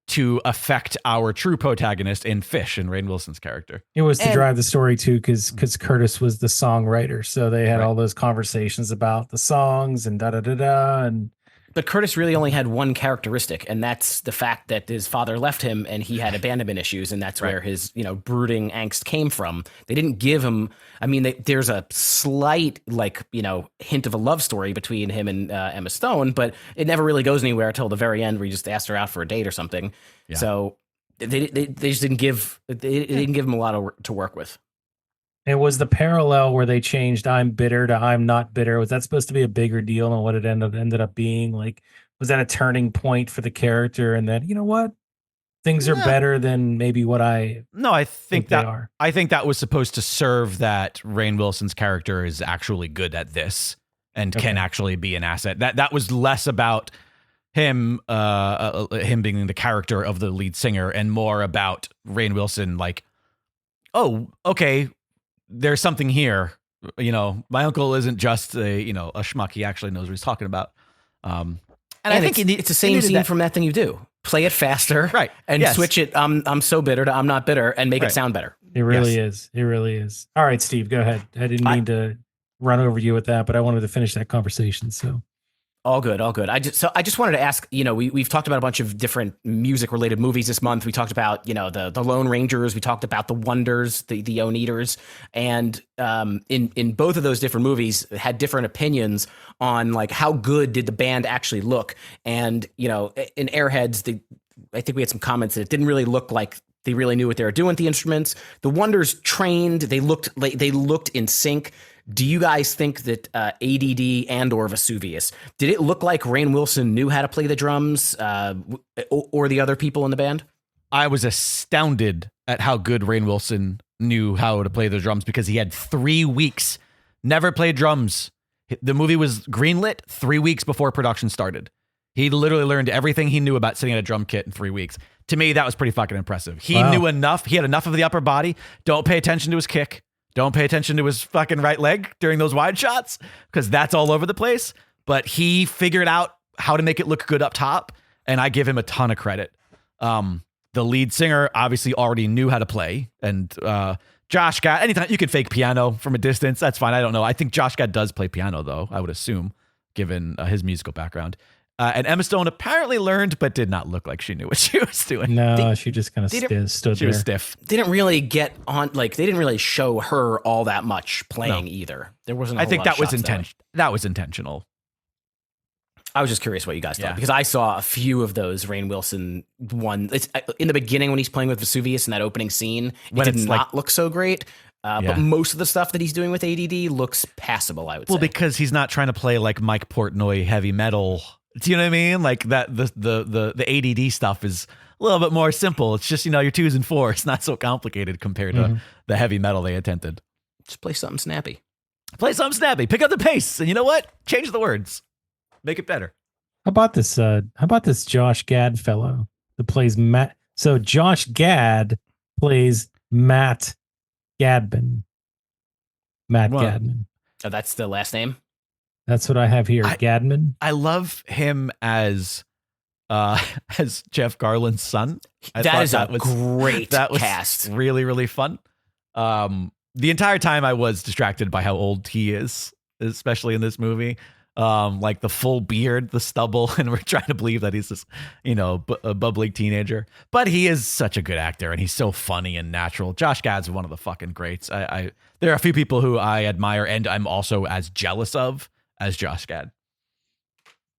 to affect our true protagonist in Fish and Rainn Wilson's character. It was to And- drive the story too, because Curtis was the songwriter, so they had Right. all those conversations about the songs and da da da da, and But Curtis really only had one characteristic, and that's the fact that his father left him and he had abandonment issues, and that's where his, brooding angst came from. They didn't give him, there's a slight, hint of a love story between him and Emma Stone, but it never really goes anywhere until the very end where he just asked her out for a date or something. Yeah. So they just didn't give him a lot to work with. It was the parallel where they changed "I'm bitter" to "I'm not bitter." Was that supposed to be a bigger deal than what it ended up being? Like, was that a turning point for the character? And that, you know what, things are better than maybe what I. No, I think that are. I think that was supposed to serve that Rainn Wilson's character is actually good at this and can actually be an asset. That was less about him being the character of the lead singer and more about Rainn Wilson. Like, oh, okay. There's something here, my uncle isn't just a schmuck. He actually knows what he's talking about. And I think it's the same scene from That Thing You Do. Play it faster, right? And switch it. I'm so bitter to I'm not bitter, and make it sound better. It really is. It really is. All right, Steve, go ahead. I didn't mean to run over you with that, but I wanted to finish that conversation. So. All good. I just wanted to ask, we've talked about a bunch of different music related movies this month. We talked about, the Lone Rangers. We talked about the Wonders, the Oneaters, and in both of those different movies had different opinions on like how good did the band actually look. And, in Airheads, I think we had some comments that it didn't really look like they really knew what they were doing with the instruments. The Wonders trained, they looked in sync. Do you guys think that ADD and or Vesuvius, did it look like Rainn Wilson knew how to play the drums or the other people in the band? I was astounded at how good Rainn Wilson knew how to play the drums because he had 3 weeks, never played drums. The movie was greenlit 3 weeks before production started. He literally learned everything he knew about sitting at a drum kit in 3 weeks. To me, that was pretty fucking impressive. He knew enough. He had enough of the upper body. Don't pay attention to his kick. Don't pay attention to his fucking right leg during those wide shots because that's all over the place. But he figured out how to make it look good up top, and I give him a ton of credit. The lead singer obviously already knew how to play, and Josh Gad, anytime you can fake piano from a distance, that's fine. I don't know. I think Josh Gad does play piano, though, I would assume, given his musical background. And Emma Stone apparently learned, but did not look like she knew what she was doing. No, she just kind of stood she there. Was stiff. They didn't really get on, they didn't really show her all that much playing either. There wasn't. I think that was intentional. That was intentional. I was just curious what you guys thought because I saw a few of those Rainn Wilson one. It's in the beginning when he's playing with Vesuvius in that opening scene. It did not look so great. But most of the stuff that he's doing with ADD looks passable, I would say. Well, because he's not trying to play like Mike Portnoy heavy metal. Do you know what I mean? Like that, the ADD stuff is a little bit more simple. It's just, your 2s and 4s. It's not so complicated compared to the heavy metal they attempted. Just play something snappy. Pick up the pace. And you know what? Change the words. Make it better. How about this Josh Gad fellow that plays Matt? So Josh Gad plays Matt Gadman. Gadman. Oh, that's the last name? That's what I have here. Gadman. I love him as Jeff Garland's son. That is a great cast. Really, really fun. The entire time I was distracted by how old he is, especially in this movie. Like the full beard, the stubble, and we're trying to believe that he's this, a bubbly teenager. But he is such a good actor, and he's so funny and natural. Josh Gad's one of the fucking greats. There are a few people who I admire, and I'm also as jealous of as Josh Gad.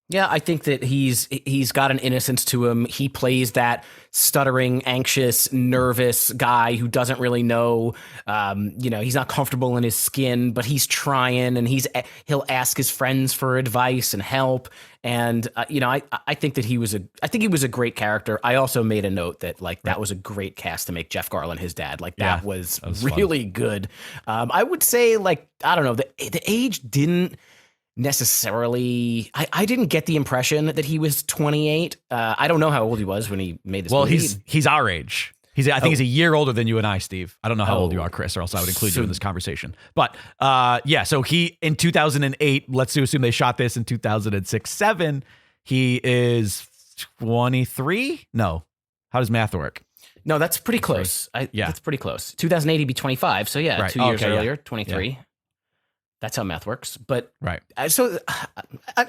Yeah, I think that he's got an innocence to him. He plays that stuttering, anxious, nervous guy who doesn't really know. He's not comfortable in his skin, but he's trying, and he'll ask his friends for advice and help. And I think that he was a great character. I also made a note that that was a great cast to make Jeff Garland his dad. That was really fun. Good. I would say I don't know, the age didn't necessarily. I didn't get the impression that he was 28. I don't know how old he was when he made this movie. Well, he's our age. I think he's a year older than you and I, Steve. I don't know how old you are, Chris, or else I would include you in this conversation. But so he, in 2008, let's assume they shot this in 2006-07, he is 23? No. How does math work? No, that's pretty close. That's pretty close. 2008 he'd be 25, so 2 years earlier, 23. That's how math works. But Right. so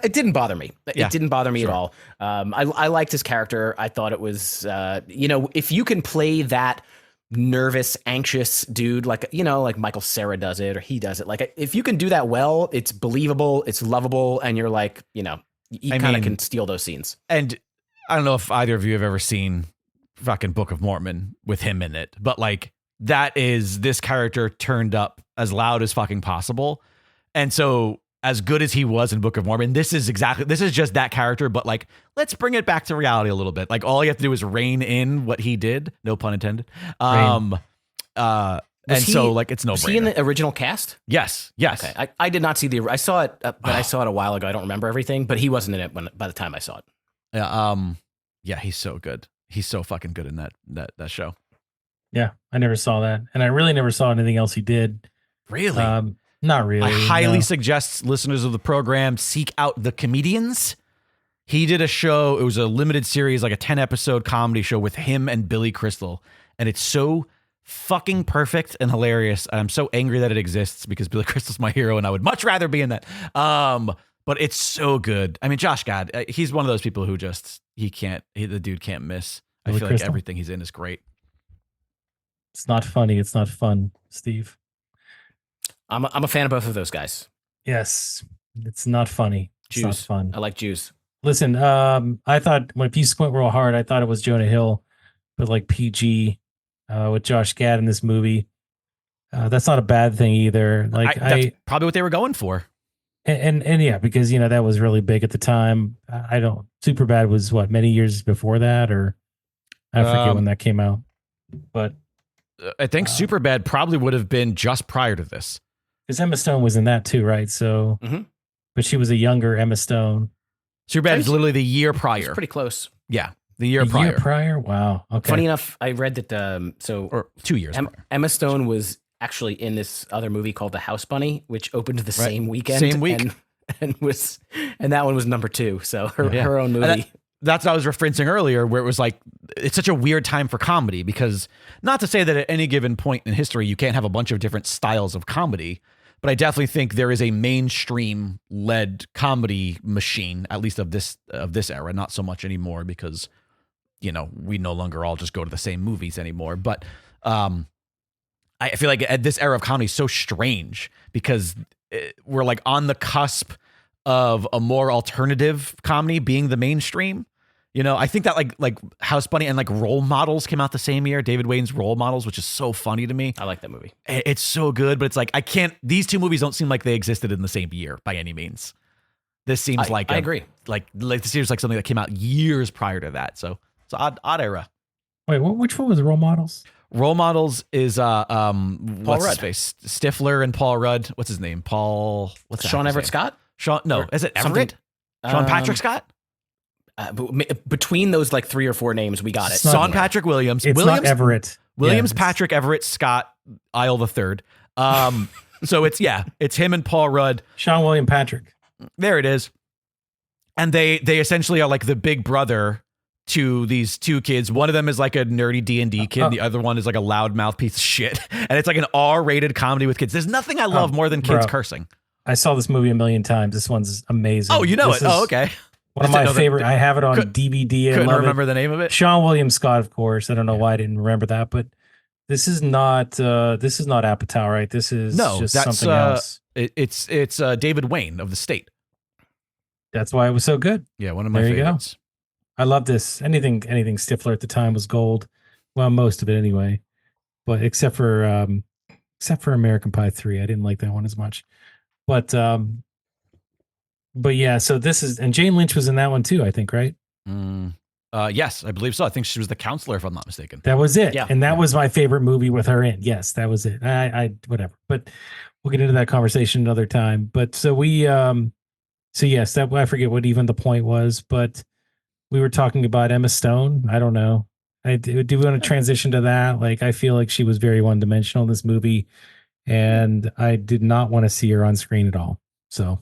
it didn't bother me. Yeah, It didn't bother me sure. at all. I liked his character. I thought it was, if you can play that nervous, anxious dude, like Michael Cera does it, or he does it. Like, if you can do that well, it's believable, it's lovable, and you're like, you kind of can steal those scenes. And I don't know if either of you have ever seen fucking Book of Mormon with him in it, but like that is this character turned up as loud as fucking possible. And so as good as he was in Book of Mormon, this is just that character, but like, let's bring it back to reality a little bit. Like, all you have to do is rein in what he did. No pun intended. And so like, it's no brainer. Was he in the original cast? Yes. Okay. I did not see I saw it, but I saw it a while ago. I don't remember everything, but he wasn't in it by the time I saw it. Yeah. He's so good. He's so fucking good in that show. Yeah, I never saw that, and I really never saw anything else he did. Really? Not really. I highly suggest listeners of the program seek out The Comedians. He did a show. It was a limited series, like a 10-episode comedy show with him and Billy Crystal. And it's so fucking perfect and hilarious. I'm so angry that it exists because Billy Crystal's my hero and I would much rather be in that. But it's so good. I mean, Josh Gad, he's one of those people who just, the dude can't miss. Billy I feel Crystal? like everything he's in is great. It's not funny. It's not fun, Steve. I'm a fan of both of those guys. Yes, it's not funny. It's not Jews. fun. I like Jews. Listen, I thought if you squint real hard, I thought it was Jonah Hill, but like PG with Josh Gad in this movie. That's not a bad thing either. Like that's probably what they were going for. And yeah, because that was really big at the time. Superbad was what, many years before that, or I forget when that came out. But I think Superbad probably would have been just prior to this. Because Emma Stone was in that too, right? So, but she was a younger Emma Stone. Superbad is literally the year prior. It's pretty close. Yeah, the year prior. Year prior? Wow. Okay. Funny enough, I read that or 2 years prior. Emma Stone was actually in this other movie called The House Bunny, which opened the same weekend. Same week. And that one was number 2. So her own movie. That's what I was referencing earlier, where it was like, it's such a weird time for comedy, because not to say that at any given point in history, you can't have a bunch of different styles of comedy, but I definitely think there is a mainstream led comedy machine, at least of this era, not so much anymore because, we no longer all just go to the same movies anymore. But I feel like at this era of comedy is so strange because we're like on the cusp of a more alternative comedy being the mainstream. I think that like House Bunny and like Role Models came out the same year, David Wayne's Role Models, which is so funny to me. I like that movie. It's so good, but it's like, these two movies don't seem like they existed in the same year by any means. This seems I agree. Like this seems like something that came out years prior to that. So it's an odd era. Wait, which one was Role Models? Role Models is what's Rudd. his face? Stifler and Paul Rudd. What's his name? What's Sean Everett Scott? Is it Everett? Sean Patrick Scott? Between those like 3 or 4 names, we got it. Sean Patrick Williams. It's not Everett. Williams, Patrick, Everett, Scott, Isle the Third. So it's him and Paul Rudd. Sean William Patrick. There it is. And they essentially are like the big brother to these two kids. One of them is like a nerdy D&D kid. The other one is like a loudmouth piece of shit. And it's like an R-rated comedy with kids. There's nothing I love more than kids cursing. I saw this movie a million times. This one's amazing. Oh, you know it. Oh, okay. One of my favorite. I have it on DVD. Couldn't remember the name of it. Sean William Scott, of course. I don't know why I didn't remember that, but this is not Apatow, right? This is just something else. It's David Wayne of The State. That's why it was so good. Yeah, one of my favorites. I love this. Anything Stifler at the time was gold. Well, most of it anyway. But except for American Pie 3. I didn't like that one as much. But yeah, so this is, and Jane Lynch was in that one too, I think, right? Yes, I believe so. I think she was the counselor, if I'm not mistaken. That was it. Yeah. And that was my favorite movie with her in. Yes, that was it. I whatever. But we'll get into that conversation another time. But so we so yes, that I forget what even the point was, but we were talking about Emma Stone. I don't know. Do we want to transition to that? Like, I feel like she was very one-dimensional in this movie, and I did not want to see her on screen at all. So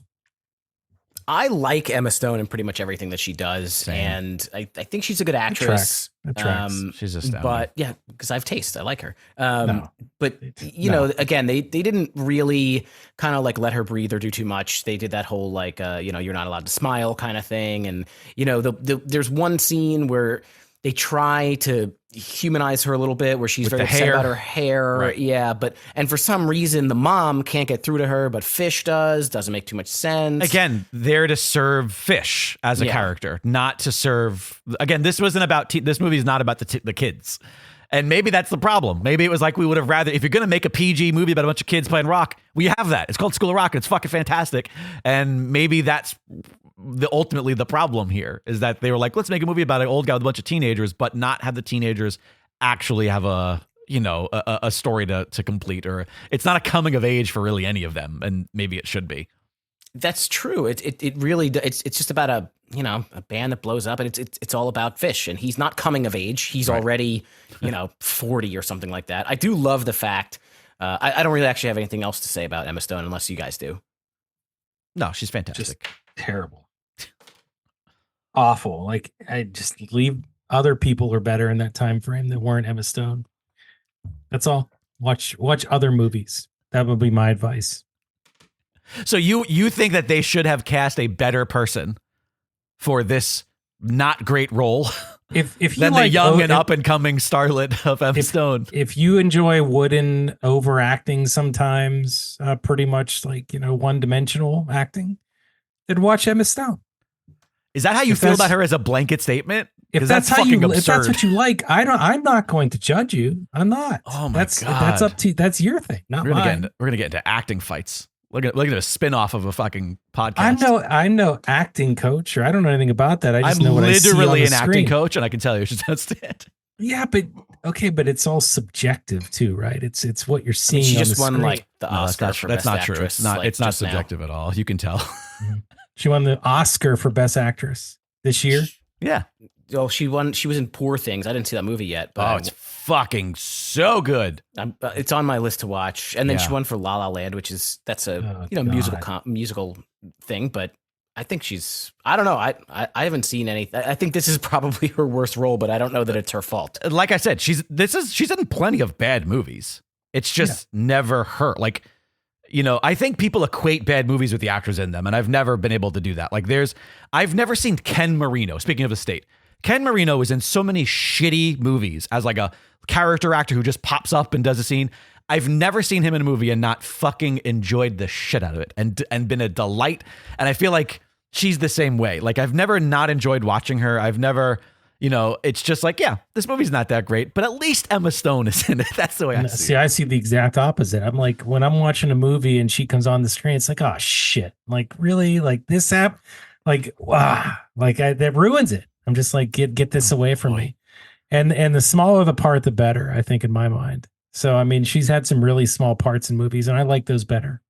I like Emma Stone in pretty much everything that she does. Same. And I think she's a good actress. That tracks. She's astounding. But yeah, because I have taste. I like her. No. But, you know, again, they didn't really kind of like let her breathe or do too much. They did that whole like, you know, you're not allowed to smile kind of thing. And, you know, there's one scene where they try to humanize her a little bit where she's With very the upset hair. about her hair. Right. Yeah. And for some reason, the mom can't get through to her, but Fish doesn't make too much sense. Again, there to serve Fish as a character, not to serve. Again, this wasn't about. This movie is not about the kids, and maybe that's the problem. Maybe it was like we would have rather. If you're gonna make a PG movie about a bunch of kids playing rock, we have that. It's called School of Rock, and it's fucking fantastic. And maybe that's ultimately the problem here is that they were like, let's make a movie about an old guy with a bunch of teenagers, but not have the teenagers actually have a story to complete, or it's not a coming of age for really any of them, and maybe it should be. That's true. It really it's just about a band that blows up, and it's all about Fish, and he's not coming of age. He's already 40 or something like that. I do love the fact. I don't really actually have anything else to say about Emma Stone unless you guys do. No, she's fantastic. Just terrible, awful. Like I just leave. Other people are better in that time frame that weren't Emma Stone. That's all. Watch other movies. That would be my advice. So you think that they should have cast a better person for this not great role If you than like the young and up and coming starlet of Emma Stone? If you enjoy wooden overacting sometimes, pretty much like one dimensional acting, then watch Emma Stone. Is that how you feel about her as a blanket statement? If that's how if that's what you like, I'm not going to judge you. I'm not. Oh my that's God. That's up to that's your thing, not mine. We're gonna get into acting fights. Look at a spin-off of a fucking podcast. I'm no acting coach, or I don't know anything about that. I just know what I see on the literally an screen. acting coach, and I can tell you she's outstanding. Yeah, but it's all subjective too, right? It's what you're seeing. She on just the won screen. like the Oscar for That's Best not true. Actress. It's not just now. subjective at all. You can tell. She won the Oscar for Best Actress this year. Yeah. Oh, she won. She was in Poor Things. I didn't see that movie yet, but It's fucking so good. it's on my list to watch. And then Yeah. she won for La La Land, that's a musical thing. But I think I don't know. I haven't seen anything. I think this is probably her worst role, but I don't know that it's her fault. Like I said, she's in plenty of bad movies. It's just never her. Like, I think people equate bad movies with the actors in them, and I've never been able to do that. Like I've never seen Ken Marino. Speaking of the state, Ken Marino is in so many shitty movies as like a character actor who just pops up and does a scene. I've never seen him in a movie and not fucking enjoyed the shit out of it and been a delight. And I feel like she's the same way. Like I've never not enjoyed watching her. I've never, it's just like, yeah, this movie's not that great, but at least Emma Stone is in it. That's the way I see it. I see the exact opposite. I'm like, when I'm watching a movie and she comes on the screen, it's like, oh shit. Like really? Like this app? Like, wow. Like that ruins it. I'm just like, get this away from me. And the smaller the part, the better, I think, in my mind. So, I mean, she's had some really small parts in movies, and I like those better.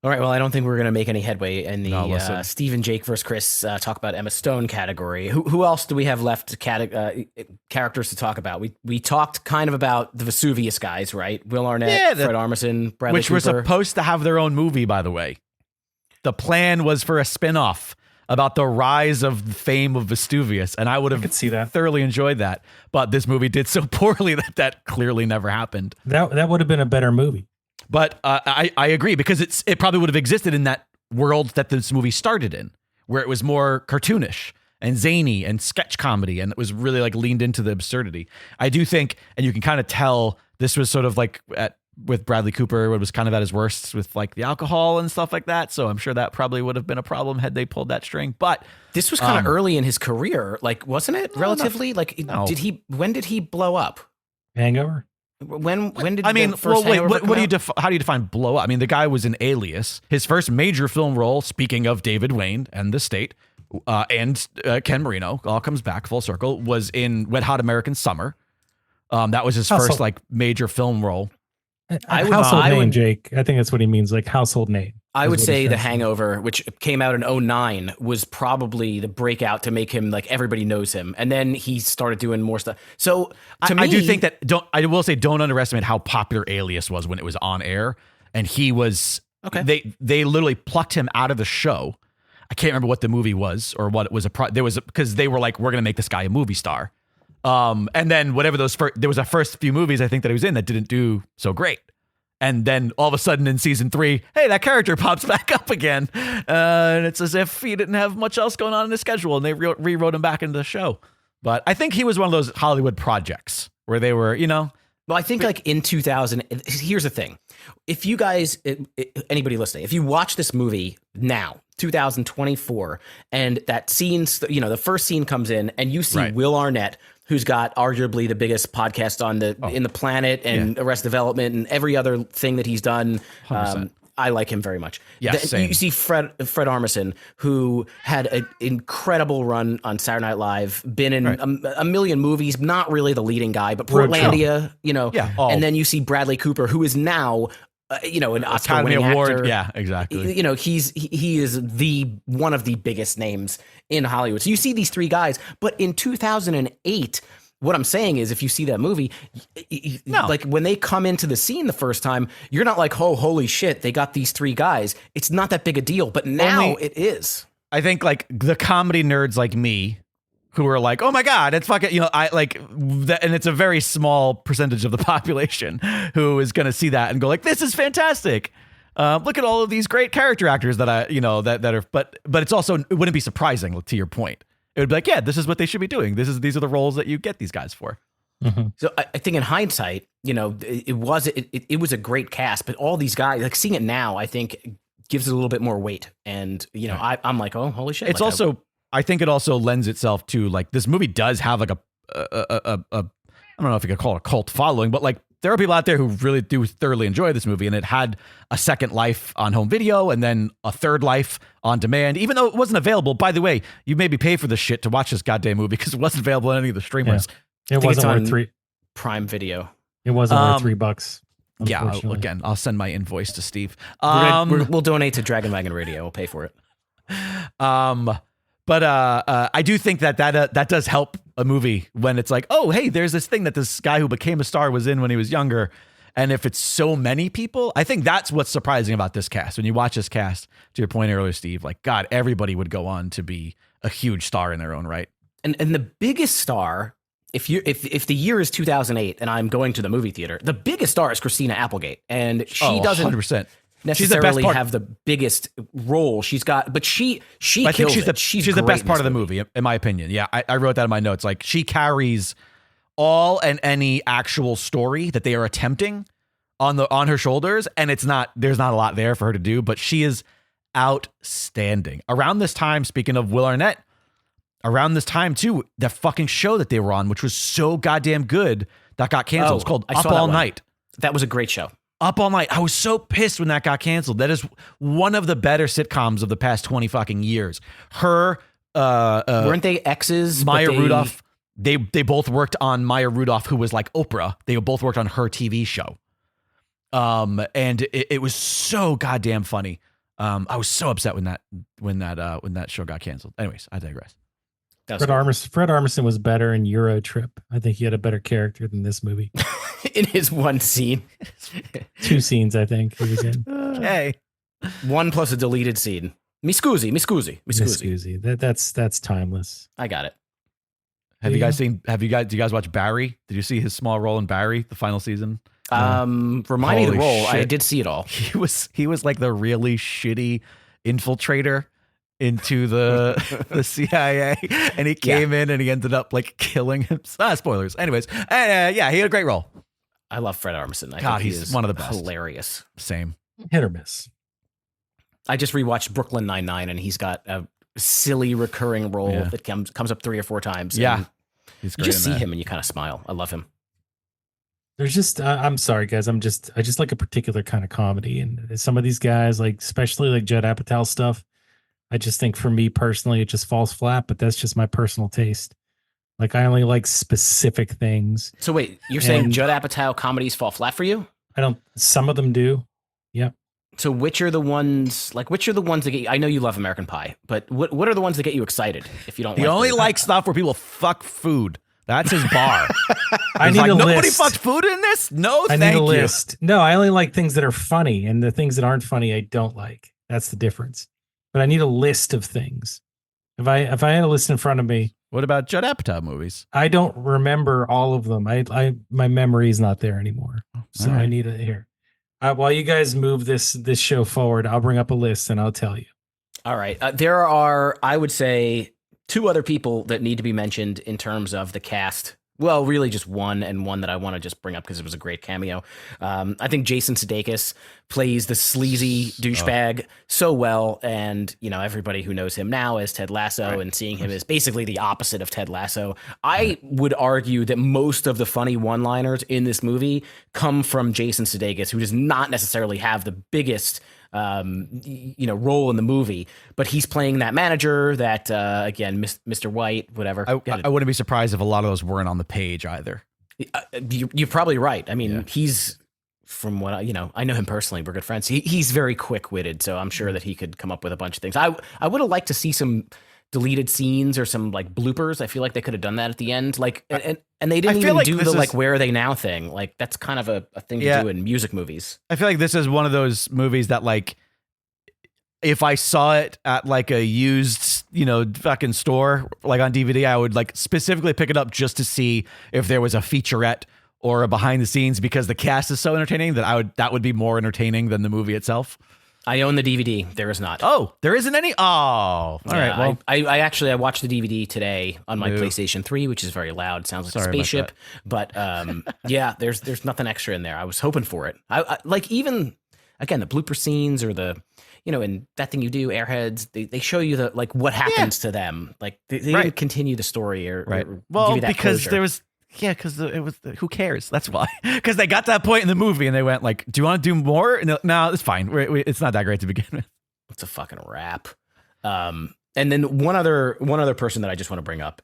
All right. Well, I don't think we're going to make any headway in the Stephen, Jake versus Chris talk about Emma Stone category. Who else do we have left characters to talk about? We talked kind of about the Vesuvius guys, right? Will Arnett, Fred Armisen, Bradley Cooper. Which were supposed to have their own movie, by the way. The plan was for a spinoff about the rise of the fame of Vesuvius, and I could see that. Thoroughly enjoyed that. But this movie did so poorly that clearly never happened. That would have been a better movie. But I agree, because it probably would have existed in that world that this movie started in, where it was more cartoonish and zany and sketch comedy, and it was really like leaned into the absurdity. I do think, and you can kind of tell, this was sort of like with Bradley Cooper, it was kind of at his worst with like the alcohol and stuff like that. So I'm sure that probably would have been a problem had they pulled that string. But this was kind of early in his career, like, wasn't it? Relatively, no. When did he blow up? Hangover. When did I mean, the first wait, Hangover what do you how do you define blow up? I mean, the guy was in Alias. His first major film role, speaking of David Wayne and the state, and Ken Marino, all comes back full circle, was in Wet Hot American Summer. That was his first like major film role. Household name, Jake. I think that's what he means, like household name. I would say The Hangover, which came out in 2009, was probably the breakout to make him like everybody knows him. And then he started doing more stuff. So I do think that don't underestimate how popular Alias was when it was on air. And he was Okay. They literally plucked him out of the show. I can't remember what the movie was or what it was. Because they were like, we're going to make this guy a movie star. And then whatever there was a first few movies I think that he was in that didn't do so great. And then all of a sudden in season 3, hey, that character pops back up again. And it's as if he didn't have much else going on in his schedule and they rewrote him back into the show. But I think he was one of those Hollywood projects where they were, Well, I think like in 2000, here's the thing. If you guys, anybody listening, if you watch this movie now, 2024, and that scene's, the first scene comes in and you see Will Arnett, who's got arguably the biggest podcast in the planet and Arrested Development and every other thing that he's done. I like him very much. Yeah, same. You see Fred Armisen, who had an incredible run on Saturday Night Live, been in a million movies, not really the leading guy, but Portlandia, and then you see Bradley Cooper, who is now, an Oscar-winning actor. Yeah, exactly. He is one of the biggest names in Hollywood. So you see these three guys, but in 2008, what I'm saying is, if you see that movie, like when they come into the scene the first time, you're not like, oh, holy shit, they got these three guys. It's not that big a deal, but now it is. I think like the comedy nerds like me, who are like, oh my God, it's fucking, I like that. And it's a very small percentage of the population who is going to see that and go like, this is fantastic. Look at all of these great character actors that that are, but it's also, it wouldn't be surprising to your point. It would be like, yeah, this is what they should be doing. These are the roles that you get these guys for. Mm-hmm. So I think in hindsight, it was a great cast, but all these guys, like seeing it now, I think gives it a little bit more weight. And I'm like, oh, holy shit! It's like, I think it also lends itself to like this movie does have like I don't know if you could call it a cult following, but like there are people out there who really do thoroughly enjoy this movie, and it had a second life on home video and then a third life on demand, even though it wasn't available. By the way, you made me pay for this shit to watch this goddamn movie because it wasn't available on any of the streamers. Yeah. It wasn't worth Prime Video. It wasn't worth $3. Yeah, again, I'll send my invoice to Steve. We'll donate to Dragon Wagon Radio. We'll pay for it. But I do think that does help a movie when it's like, oh, hey, there's this thing that this guy who became a star was in when he was younger. And if it's so many people, I think that's what's surprising about this cast. When you watch this cast, to your point earlier, Steve, like, God, everybody would go on to be a huge star in their own right. And the biggest star, if the year is 2008 and I'm going to the movie theater, the biggest star is Christina Applegate. And she doesn't 100%. necessarily have the biggest role she's got, but she I think kills she's it. the best part of the movie, in my opinion. Yeah, I wrote that in my notes. Like, she carries all and any actual story that they are attempting on her shoulders, and there's not a lot there for her to do, but she is outstanding. Around this time, speaking of Will Arnett, around this time too, the fucking show that they were on, which was so goddamn good, that got canceled. It's called Up All Night. That was a great show. Up All Night. I was so pissed when that got canceled. That is one of the better sitcoms of the past 20 fucking years. Her, weren't they exes? Maya Rudolph. They both worked on Maya Rudolph, who was like Oprah. They both worked on her TV show. And it was so goddamn funny. I was so upset when that show got canceled. Anyways, I digress. Fred Armisen was better in Euro Trip. I think he had a better character than this movie. In his one scene. 2 scenes, I think he was in. Okay. 1 plus a deleted scene. Mi scusi. That's timeless. I got it. Do you guys watch Barry? Did you see his small role in Barry, the final season? Remind me of the role. Shit. I did see it all. He was like the really shitty infiltrator into the CIA, and he came in and he ended up like killing him. Spoilers. Anyways, he had a great role. I love Fred Armisen. I God, think he's one of the best. Hilarious. Same. Hit or miss. I just rewatched Brooklyn Nine-Nine, and he's got a silly recurring role that comes up 3 or 4 times. Yeah, he's great. You just see him and you kind of smile. I love him. There's just I'm sorry guys, I just like a particular kind of comedy, and some of these guys, like especially like Judd Apatow stuff, I just think for me personally it just falls flat, but that's just my personal taste. Like, I only like specific things. So wait, you're saying Judd Apatow comedies fall flat for you? Some of them do. Yep. So which are the ones that get you? I know you love American Pie, but what are the ones that get you excited if you don't He only likes stuff where people fuck food. That's his bar. I need like, a nobody list. fucked food in this? No, I thank need a you. list. No, I only like things that are funny, and the things that aren't funny, I don't like. That's the difference. But I need a list of things. If I had a list in front of me, What about Judd Apatow movies? I don't remember all of them. My memory is not there anymore. So right. I need it here. While you guys move this show forward, I'll bring up a list and I'll tell you. All right. There are, I would say, 2 other people that need to be mentioned in terms of the cast. Well, really just one, and one that I want to just bring up because it was a great cameo. I think Jason Sudeikis plays the sleazy douchebag so well, and everybody who knows him now as Ted Lasso, and seeing him as basically the opposite of Ted Lasso. I would argue that most of the funny one-liners in this movie come from Jason Sudeikis, who does not necessarily have the biggest role in the movie, but he's playing that manager that again, Mr. White, whatever. I wouldn't be surprised if a lot of those weren't on the page either. You're probably right. I mean, he's, from what I know him personally. We're good friends. He's very quick-witted, so I'm sure that he could come up with a bunch of things. I would have liked to see some deleted scenes or some like bloopers. I feel like they could have done that at the end. Like, and they didn't even do the like where are they now thing. Like that's kind of a thing to do in music movies. I feel like this is one of those movies that like, if I saw it at like a used, fucking store, like on DVD, I would like specifically pick it up just to see if there was a featurette or a behind the scenes, because the cast is so entertaining that would be more entertaining than the movie itself. I own the DVD. There is not. Oh, there isn't any? Oh, all right. Well, I watched the DVD today on my PlayStation 3, which is very loud. Sounds like a spaceship. But yeah, there's nothing extra in there. I was hoping for it. I like, even again, the blooper scenes or the in That Thing You Do, Airheads, they show you the like what happens to them. Like they didn't continue the story or well, give you that because closure. there was. Yeah, because it was, who cares? That's why. Because they got to that point in the movie and they went like, do you want to do more? And no, it's fine. It's not that great to begin with. It's a fucking wrap. And then one other person that I just want to bring up,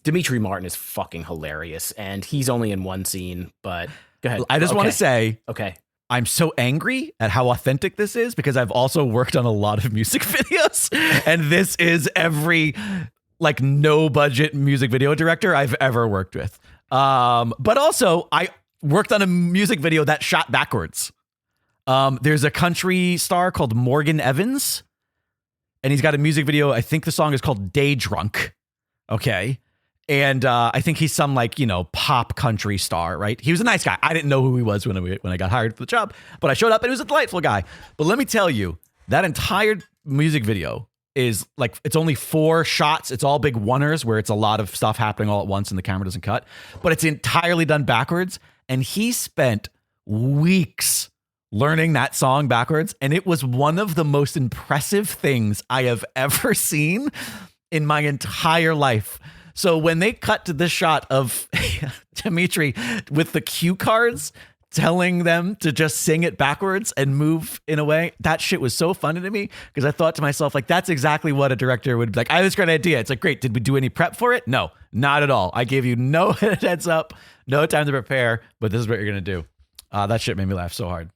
Dimitri Martin is fucking hilarious, and he's only in one scene, but go ahead. I just want to say, okay, I'm so angry at how authentic this is, because I've also worked on a lot of music videos, and this is every like no budget music video director I've ever worked with. But also I worked on a music video that shot backwards. There's a country star called Morgan Evans, and he's got a music video. I think the song is called Day Drunk. Okay. And I think he's some like, pop country star, right? He was a nice guy. I didn't know who he was when I got hired for the job, but I showed up and he was a delightful guy. But let me tell you, that entire music video is like, it's only 4 shots. It's all big oneers where it's a lot of stuff happening all at once and the camera doesn't cut, but it's entirely done backwards. And he spent weeks learning that song backwards. And it was one of the most impressive things I have ever seen in my entire life. So when they cut to this shot of Dimitri with the cue cards telling them to just sing it backwards and move in a way, that shit was so funny to me, because I thought to myself, like, that's exactly what a director would be like. I have this great idea. It's like, great. Did we do any prep for it? No, not at all. I gave you no heads up, no time to prepare, but this is what you're going to do. That shit made me laugh so hard.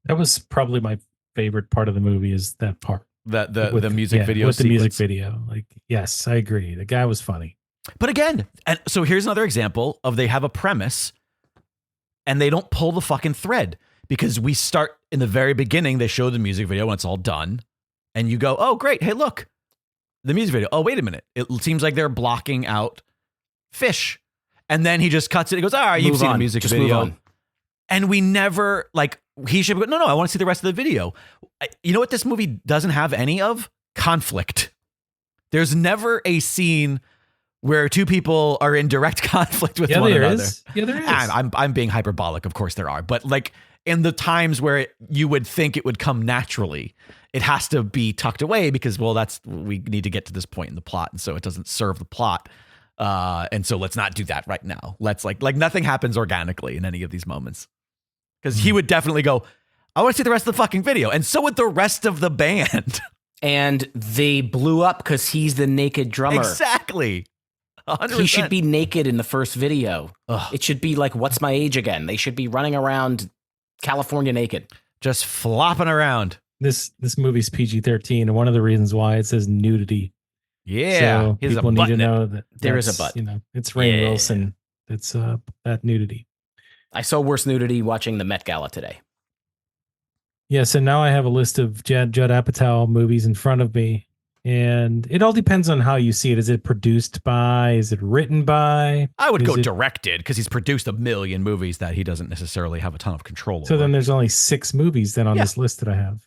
That was probably my favorite part of the movie, is that part. The music video with sequence. the music video. Like, yes, I agree. The guy was funny. But again, and so here's another example of, they have a premise and they don't pull the fucking thread, because we start in the very beginning. They show the music video when it's all done and you go, oh, great. Hey, look, the music video. Oh, wait a minute. It seems like they're blocking out fish. And then he just cuts it. He goes, all right, you've seen the music video. And we never, like, he should go, no, I want to see the rest of the video. You know what this movie doesn't have any of? Conflict. There's never a scene where 2 people are in direct conflict with one another. Yeah, there is. I'm being hyperbolic. Of course there are. But like, in the times where you would think it would come naturally, it has to be tucked away because, well, we need to get to this point in the plot. And so it doesn't serve the plot. And so let's not do that right now. Let's like nothing happens organically in any of these moments. Because he would definitely go, I want to see the rest of the fucking video. And so would the rest of the band. And they blew up because he's the naked drummer. Exactly. 100%. He should be naked in the first video. Ugh. It should be like, What's My Age Again? They should be running around California naked. Just flopping around. This movie's PG-13, and one of the reasons why it says nudity Yeah, So he has a people need butt to in it. know that There is a that's, butt. It's Rainn Yeah. Wilson. It's that nudity. I saw worse nudity watching the Met Gala today. Yeah, so now I have a list of Judd Apatow movies in front of me, and it all depends on how you see it. Is it produced by? Is it written by? I would Is go it- directed because he's produced a million movies that he doesn't necessarily have a ton of control So over. then there's only 6 movies then on Yeah. this list that I have.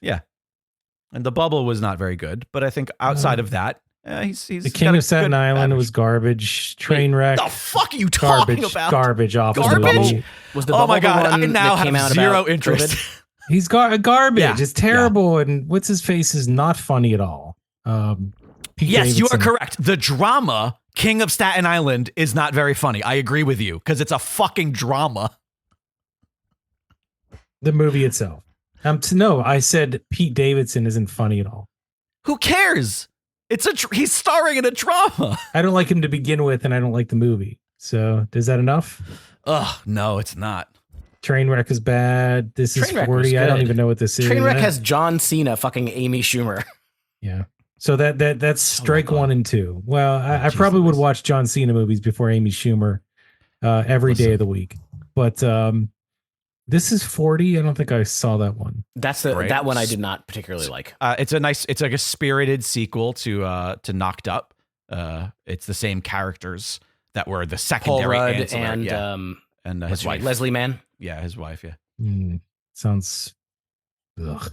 And The Bubble was not very good, but I think outside of that, he's The got King a of Staten good Island average. was garbage. Trainwreck. The fuck are you talking Garbage. about? Garbage off of the Garbage? movie. Was the Oh my Bubble the god! I one now that came have out zero about interest. COVID? He's garbage. Yeah, It's terrible. And what's his face is not funny at all. Pete Yes, you are Davidson. correct. The drama King of Staten Island is not very funny. I agree with you because it's a fucking drama. The movie itself. No, I said Pete Davidson isn't funny at all. Who cares? He's starring in a drama. I don't like him to begin with, and I don't like the movie. So, is that enough? Ugh, no, it's not. Trainwreck is bad. This is Trainwreck 40. was I don't good. even know what this is. Trainwreck has John Cena fucking Amy Schumer. Yeah. So that's strike God. 1 and 2. Well, I Jesus probably would Christ. watch John Cena movies before Amy Schumer every day Listen. of the week. But this is 40. I don't think I saw that one. That's Right. that one I did not particularly like. It's like a spirited sequel to Knocked Up. It's the same characters that were the Paul secondary Rudd ancillary, and yeah. And his what's wife, right, Leslie Mann. Yeah, his wife. Yeah, Sounds. Ugh.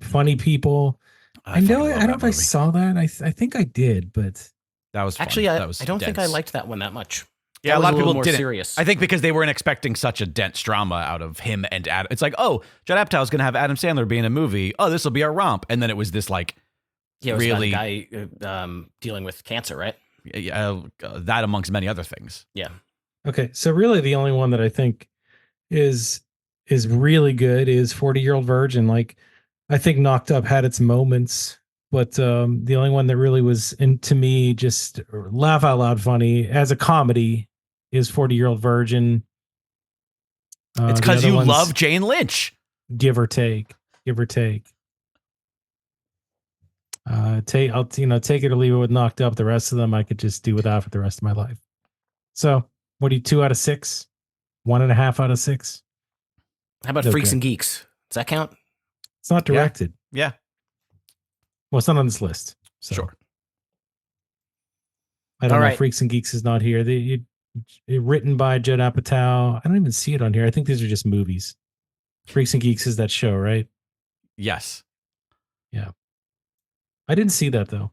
Funny people. I know. fucking love I don't know that if I movie. saw that. I think I did, but That was fun. Actually, That I was don't think I dense. liked that one that much. Yeah, That a was lot of little people more didn't. serious. I think because they weren't expecting such a dense drama out of him and Adam. It's like, oh, Judd Apatow is going to have Adam Sandler be in a movie. Oh, this will be a romp. And then it was this like, Yeah, it was really- about a guy dealing with cancer, right? that amongst many other things. Yeah. okay. So really, the only one that I think is really good is 40-Year-Old Virgin. Like, I think Knocked Up had its moments, but the only one that really was, to me, just laugh out loud funny as a comedy is 40-Year-Old Virgin. It's The because other you ones, love Jane Lynch. give or take. I'll take it or leave it with Knocked Up. The rest of them I could just do without for the rest of my life. So, what are you, 2 out of 6? 1.5 out of 6? How about Okay. Freaks and Geeks? Does that count? It's not Yeah. directed. Yeah, Well, it's not on this list. So sure. I don't All know. right. Freaks and Geeks is not here. Written by Judd Apatow. I don't even see it on here. I think these are just movies. Freaks and Geeks is that show, right? Yes. I didn't see that though.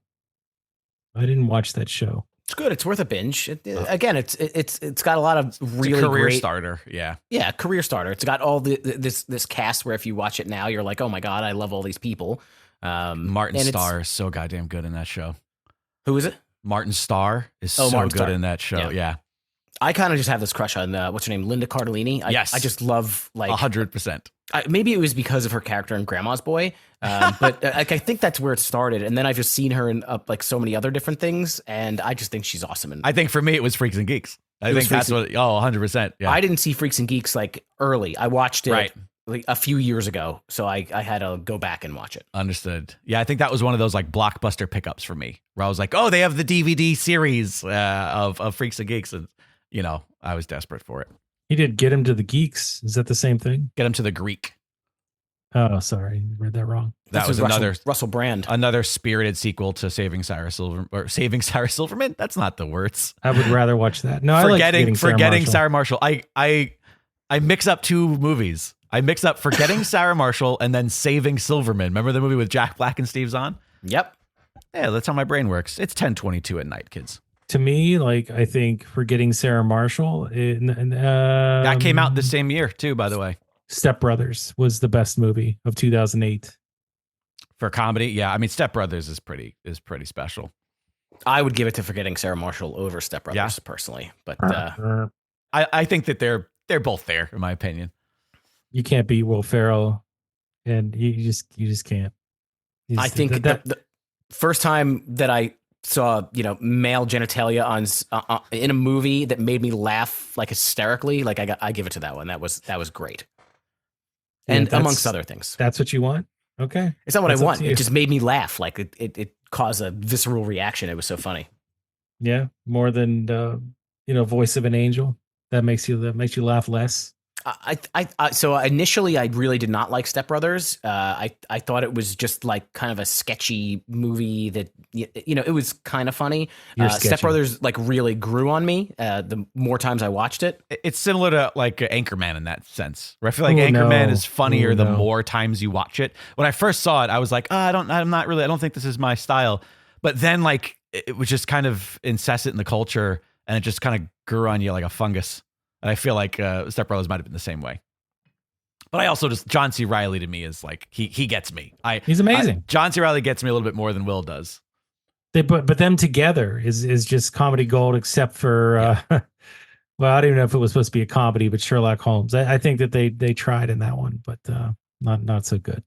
I didn't watch that show. It's good. It's worth a binge. Again, it's got a lot of It's a really career great starter. Yeah. Yeah, career starter. It's got all this cast where if you watch it now, you're like, oh my god, I love all these people. Martin and Starr is so goddamn good in that show. Who is it? Martin Starr is Oh, so Martin good Starr. in that show. Yeah. Yeah. I kind of just have this crush on what's her name, Linda Cardellini. Yes. I just love like 100%. maybe it was because of her character in Grandma's Boy, but I think that's where it started. And then I've just seen her in like so many other different things, and I just think she's awesome. And I think for me, it was Freaks and Geeks. I It was think that's Freaks what, 100%. Yeah. I didn't see Freaks and Geeks like early. I watched it Right. like a few years ago, so I had to go back and watch it. Understood. Yeah, I think that was one of those like blockbuster pickups for me, where I was like, "Oh, they have the DVD series of Freaks and Geeks," and I was desperate for it. He did Get Him to the Geeks. Is that the same thing? Get them to the Greek. Oh, sorry, read that wrong. That This was is Russell Brand. another spirited sequel to Saving Sarah Silverman. That's not the words. I would rather watch that. No, I like Forgetting Marshall. Sarah Marshall. I mix up two movies. I mix up Forgetting Sarah Marshall and then Saving Silverman. Remember the movie with Jack Black and Steve Zahn? Yep. Yeah, that's how my brain works. It's 10:22 at night, kids. To me, like I think Forgetting Sarah Marshall. That came out the same year too, by the way. Step Brothers was the best movie of 2008. For comedy, yeah. I mean, Step Brothers is pretty special. I would give it to Forgetting Sarah Marshall over Step Brothers personally, but I think that they're both there, in my opinion. You can't beat Will Ferrell, and you just can't. I think the first time that I saw male genitalia on in a movie that made me laugh like hysterically, like I give it to that one. That was great, Yeah, and that's- amongst other things. That's what you want. Okay. It's not what That's I up want. to you. It just made me laugh. Like it caused a visceral reaction. It was so funny. Yeah, more than Voice of an Angel. That makes you laugh less. So initially I really did not like Step Brothers. I thought it was just like kind of a sketchy movie that, it was kind of funny. Step Brothers like really grew on me the more times I watched it. It's similar to like Anchorman in that sense, where I feel like Anchorman is funnier the more times you watch it. When I first saw it, I was like, I don't think this is my style. But then like it was just kind of incessant in the culture, and it just kind of grew on you like a fungus. And I feel like Step Brothers might have been the same way. But I also just, John C. Reilly to me is like, he gets me. He's amazing. John C. Reilly gets me a little bit more than Will does. But them together is just comedy gold, except for, well, I don't even know if it was supposed to be a comedy, but Sherlock Holmes. I think that they tried in that one, but not so good.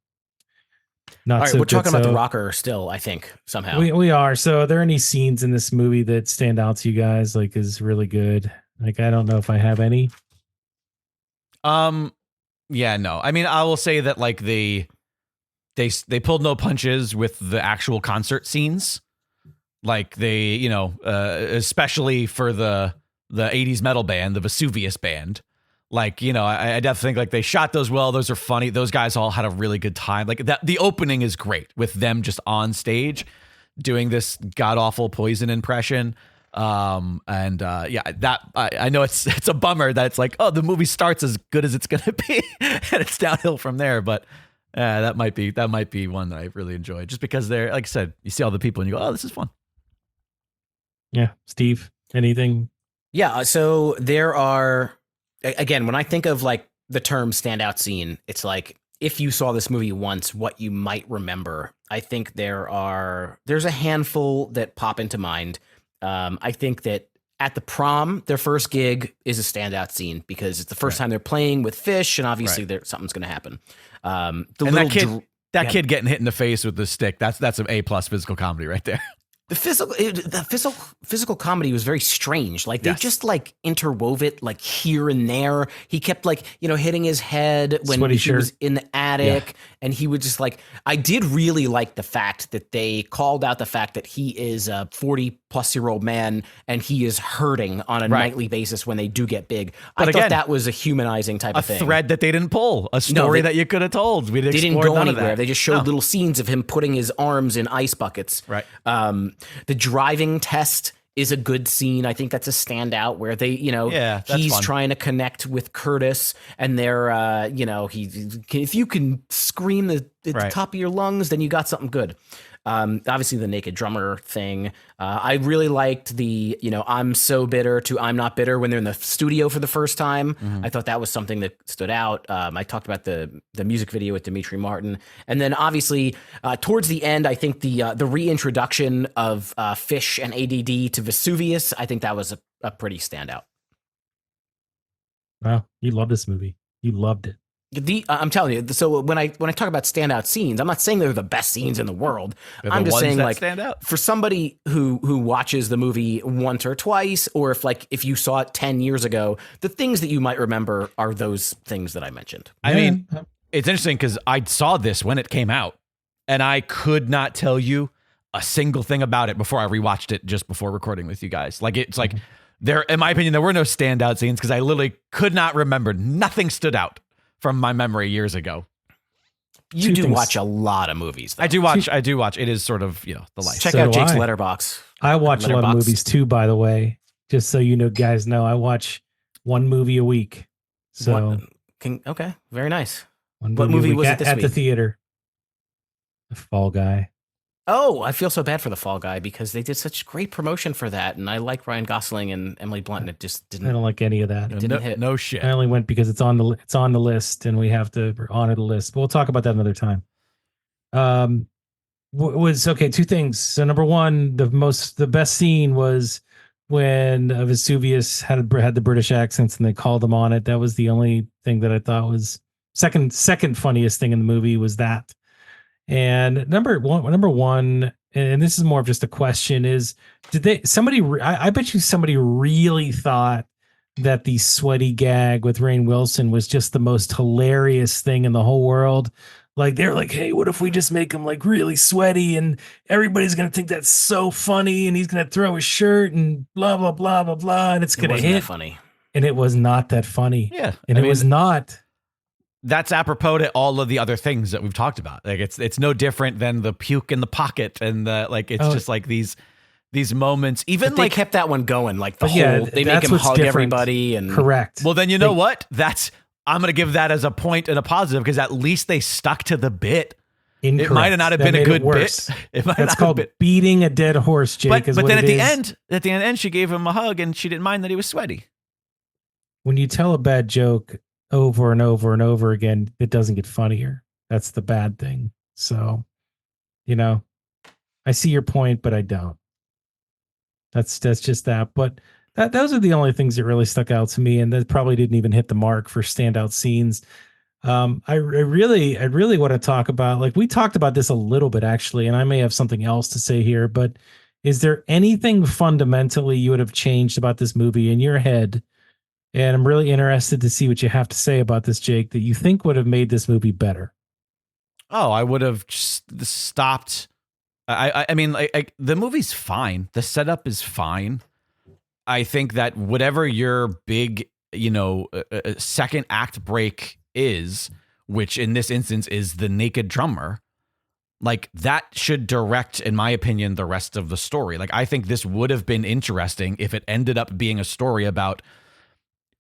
All right, we're talking about The Rocker still, I think, somehow. We are. So are there any scenes in this movie that stand out to you guys, like is really good? Like, I don't know if I have any. Yeah, no. I mean, I will say that like they pulled no punches with the actual concert scenes. Like they, especially for the 80s metal band, the Vesuvius band. Like, I definitely think like they shot those well. Those are funny. Those guys all had a really good time. Like that, the opening is great with them just on stage doing this god awful Poison impression. I know it's a bummer that it's like, oh, the movie starts as good as it's gonna be and it's downhill from there. But that might be one that I really enjoy, just because they're, like I said, you see all the people and you go, oh, this is fun. Yeah, Steve, anything? Yeah, so there are, again, when I think of like the term standout scene, it's like if you saw this movie once, what you might remember. I think there's a handful that pop into mind. I think that at the prom, their first gig is a standout scene because it's the first time they're playing with fish, and obviously something's going to happen. That kid getting hit in the face with the stick, that's an A+ physical comedy right there. The physical comedy was very strange. Like they just like interwove it like here and there. He kept like, hitting his head when he was in the attic, and he would just like, I did really like the fact that they called out the fact that he is a 40-plus-year-old man and he is hurting on a nightly basis when they do get big. But I thought that was a humanizing type of thing. A thread that they didn't pull, a story that you could have told. They didn't go anywhere. They just showed little scenes of him putting his arms in ice buckets. Right. The driving test is a good scene. I think that's a standout where they, he's fun. Trying to connect with Curtis, and they're, if you can scream at the top of your lungs, then you got something good. Obviously the naked drummer thing. I really liked the, I'm so bitter to I'm not bitter when they're in the studio for the first time. Mm-hmm. I thought that was something that stood out. I talked about the music video with Dimitri Martin. And then obviously towards the end, I think the reintroduction of Fish and ADD to Vesuvius, I think that was a pretty standout. Wow. You love this movie. You loved it. I'm telling you. So when I talk about standout scenes, I'm not saying they're the best scenes in the world. I'm just saying like stand out. For somebody who watches the movie once or twice, or if you saw it 10 years ago, the things that you might remember are those things that I mentioned. I mean, it's interesting because I saw this when it came out, and I could not tell you a single thing about it before I rewatched it just before recording with you guys. Like it's like there, in my opinion, there were no standout scenes because I literally could not remember. Nothing stood out from my memory years ago. You do watch a lot of movies, though. I do watch. It is sort of, the life. Check out Jake's Letterboxd. I watch a lot of movies too, by the way. Just so guys know, I watch one movie a week. So okay, very nice. What movie was it this week? At the theater. The Fall Guy. Oh, I feel so bad for The Fall Guy because they did such great promotion for that, and I like Ryan Gosling and Emily Blunt, and it just didn't. I don't like any of that. It didn't hit. No shit. I only went because it's on the list, and we have to honor the list. But we'll talk about that another time. Was okay. Two things. So number one, the best scene was when Vesuvius had the British accents and they called them on it. That was the only thing that I thought was second funniest thing in the movie was that. And number one, and this is more of just a question, is I bet you somebody really thought that the sweaty gag with Rainn Wilson was just the most hilarious thing in the whole world. Like they're like, hey, what if we just make him like really sweaty and everybody's gonna think that's so funny and he's gonna throw his shirt and blah blah blah blah blah and it's It gonna wasn't that hit. funny. And it was not that funny. Yeah, And it was not. That's apropos to all of the other things that we've talked about. Like it's no different than the puke in the pocket and the like. It's just like these moments. Even but they like kept that one going. Like the Yeah, whole, they make that's him what's hug different. everybody and Correct. well, then you know what? I'm going to give that as a point and a positive because at least they stuck to the bit. Incorrect. It might have not have been a good bit. It might That's not called have been. beating a dead horse, Jake. But then at the end, she gave him a hug and she didn't mind that he was sweaty. When you tell a bad joke over and over and over again, it doesn't get funnier. That's the bad thing. So, I see your point, but I don't. That's just that. But those are the only things that really stuck out to me, and that probably didn't even hit the mark for standout scenes. I really want to talk about, like, we talked about this a little bit actually, and I may have something else to say here, but is there anything fundamentally you would have changed about this movie in your head? And I'm really interested to see what you have to say about this, Jake, that you think would have made this movie better. Oh, I would have just stopped. I mean, the movie's fine. The setup is fine. I think that whatever your big, second act break is, which in this instance is the naked drummer, like that should direct, in my opinion, the rest of the story. Like, I think this would have been interesting if it ended up being a story about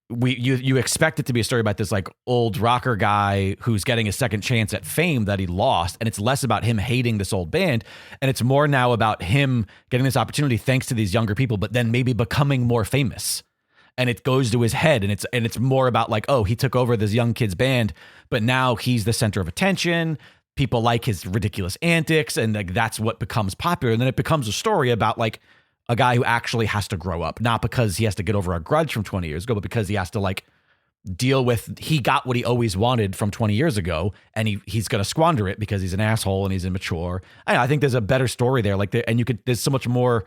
you expect it to be a story about this like old rocker guy who's getting a second chance at fame that he lost. And it's less about him hating this old band. And it's more now about him getting this opportunity thanks to these younger people, but then maybe becoming more famous. And it goes to his head and it's more about like, oh, he took over this young kid's band, but now he's the center of attention. People like his ridiculous antics. And like, that's what becomes popular. And then it becomes a story about like a guy who actually has to grow up, not because he has to get over a grudge from 20 years ago, but because he has to like deal with, he got what he always wanted from 20 years ago. And he's going to squander it because he's an asshole and he's immature. I think there's a better story there. Like, there's so much more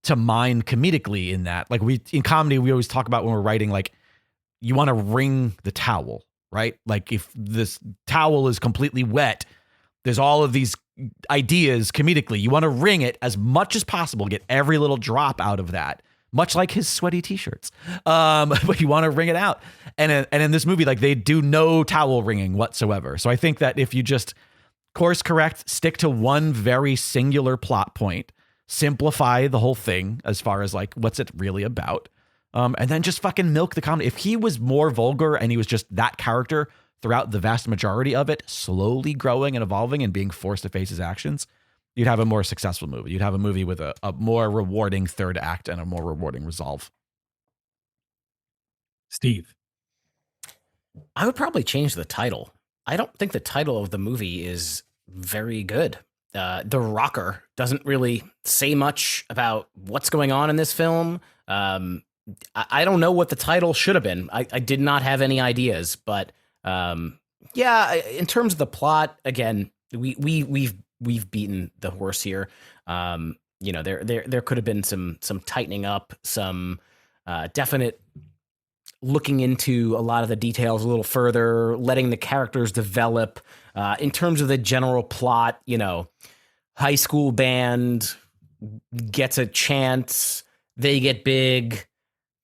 to mine comedically in that. Like, in comedy, we always talk about when we're writing, like, you want to wring the towel, right? Like, if this towel is completely wet, there's all of these ideas comedically. You want to wring it as much as possible, get every little drop out of that, much like his sweaty t-shirts. But you want to wring it out. And in this movie, like, they do no towel wringing whatsoever. So I think that if you just course correct, stick to one very singular plot point, simplify the whole thing as far as like, what's it really about? And then just fucking milk the comedy. If he was more vulgar and he was just that character throughout the vast majority of it, slowly growing and evolving and being forced to face his actions, you'd have a more successful movie. You'd have a movie with a more rewarding third act and a more rewarding resolve. Steve. I would probably change the title. I don't think the title of the movie is very good. The Rocker doesn't really say much about what's going on in this film. I don't know what the title should have been. I did not have any ideas, but yeah, in terms of the plot, again, we've beaten the horse here. There could have been some tightening up, some definite looking into a lot of the details a little further, letting the characters develop. In terms of the general plot, high school band gets a chance, they get big,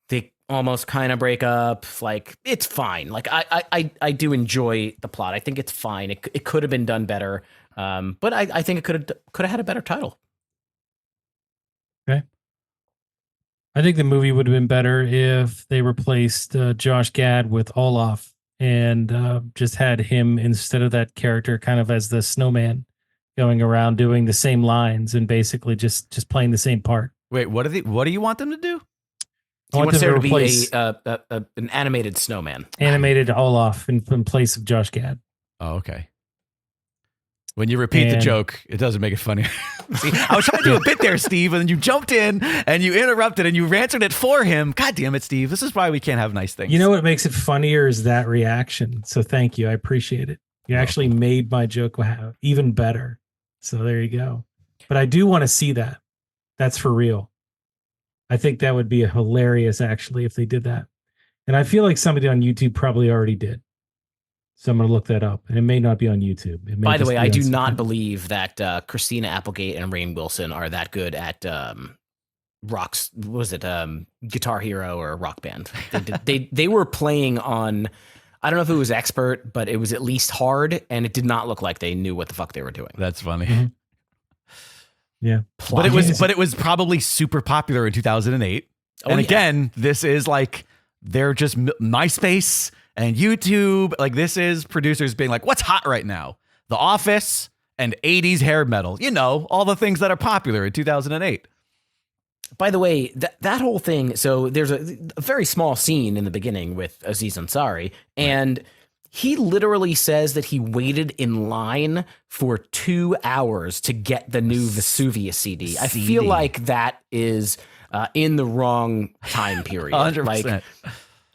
they almost kind of break up. Like, it's fine. Like, I do enjoy the plot. I think it's fine. It could have been done better. But I think it could have had a better title. Okay. I think the movie would have been better if they replaced Josh Gad with Olaf and just had him instead of that character kind of as the snowman going around doing the same lines and basically just playing the same part. Wait, what do you want them to do? He wants there to be an animated snowman. Animated Olaf in place of Josh Gad. Oh, okay. When you repeat the joke, it doesn't make it funnier. See, I was trying to do a bit there, Steve, and then you jumped in and you interrupted and you answered it for him. God damn it, Steve. This is why we can't have nice things. You know what makes it funnier is that reaction. So thank you. I appreciate it. You actually made my joke even better. So there you go. But I do want to see that. That's for real. I think that would be hilarious, actually, if they did that. And I feel like somebody on YouTube probably already did. So I'm going to look that up, and it may not be on YouTube. It may By the just way, be I on do some- not believe that Christina Applegate and Rainn Wilson are that good at rocks. What was it? Guitar Hero or Rock Band? They were playing on. I don't know if it was expert, but it was at least hard, and it did not look like they knew what the fuck they were doing. That's funny. Mhm. Yeah, But it was probably super popular in 2008. Oh, and yeah. again, this is like they're just MySpace and YouTube. Like this is producers being like, what's hot right now? The Office and 80s hair metal. You know, all the things that are popular in 2008. By the way, that whole thing. So there's a very small scene in the beginning with Aziz Ansari, and he literally says that he waited in line for 2 hours to get the new Vesuvius CD. I feel like that is in the wrong time period. 100%. Like,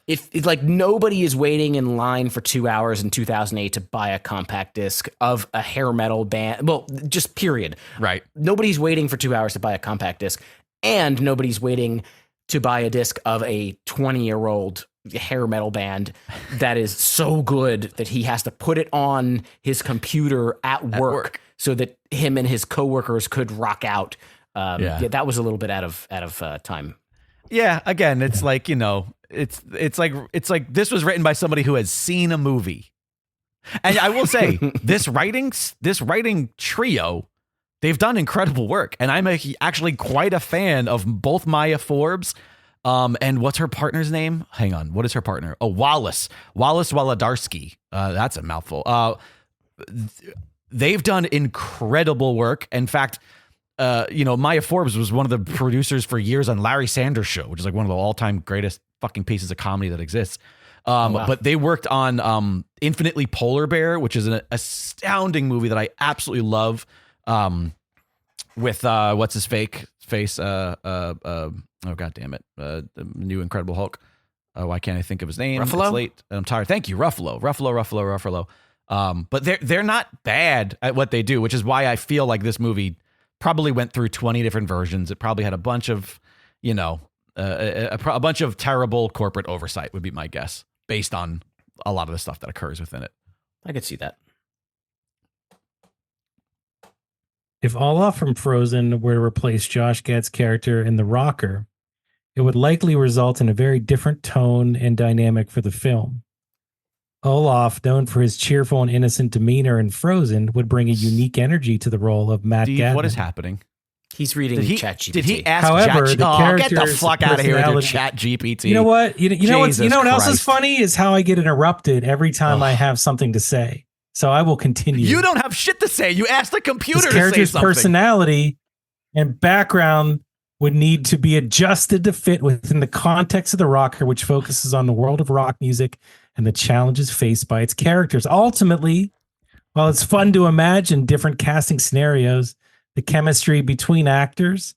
if like nobody is waiting in line for 2 hours in 2008 to buy a compact disc of a hair metal band, well, just period. Right. Nobody's waiting for 2 hours to buy a compact disc, and nobody's waiting to buy a disc of a 20-year-old hair metal band that is so good that he has to put it on his computer at work so that him and his coworkers could rock out. Yeah, that was a little bit out of time. Yeah, again, it's like, you know, it's like this was written by somebody who has seen a movie. And I will say, this writing trio, they've done incredible work, and I'm actually quite a fan of both Maya Forbes, and what's her partner's name? Hang on, what is her partner? Oh, Wallace Wolodarski. That's a mouthful. They've done incredible work. In fact, you know, Maya Forbes was one of the producers for years on Larry Sanders Show, which is like one of the all-time greatest fucking pieces of comedy that exists. Wow. But they worked on Infinitely Polar Bear, which is an astounding movie that I absolutely love. With what's his face? Oh god damn it! The new Incredible Hulk. Why can't I think of his name? Ruffalo? It's late. I'm tired. Thank you, Ruffalo. But they're not bad at what they do, which is why I feel like this movie probably went through 20 different versions. It probably had a bunch of, you know, a bunch of terrible corporate oversight would be my guess, based on a lot of the stuff that occurs within it. I could see that. If Olaf from Frozen were to replace Josh Gad's character in The Rocker, it would likely result in a very different tone and dynamic for the film. Olaf, known for his cheerful and innocent demeanor in Frozen, would bring a unique energy to the role of Matt Steve, Gadman. what is happening? He's reading ChatGPT. Did he ask However, Chat? the Oh, get the character's fuck out of here with your personality- Chat GPT. You know what? You know what else is Christ. funny is how I get interrupted every time I have something to say. So I will continue. You don't have shit to say. You asked the computer This to say character's something. personality and background would need to be adjusted to fit within the context of The Rocker, which focuses on the world of rock music and the challenges faced by its characters. Ultimately, while it's fun to imagine different casting scenarios, the chemistry between actors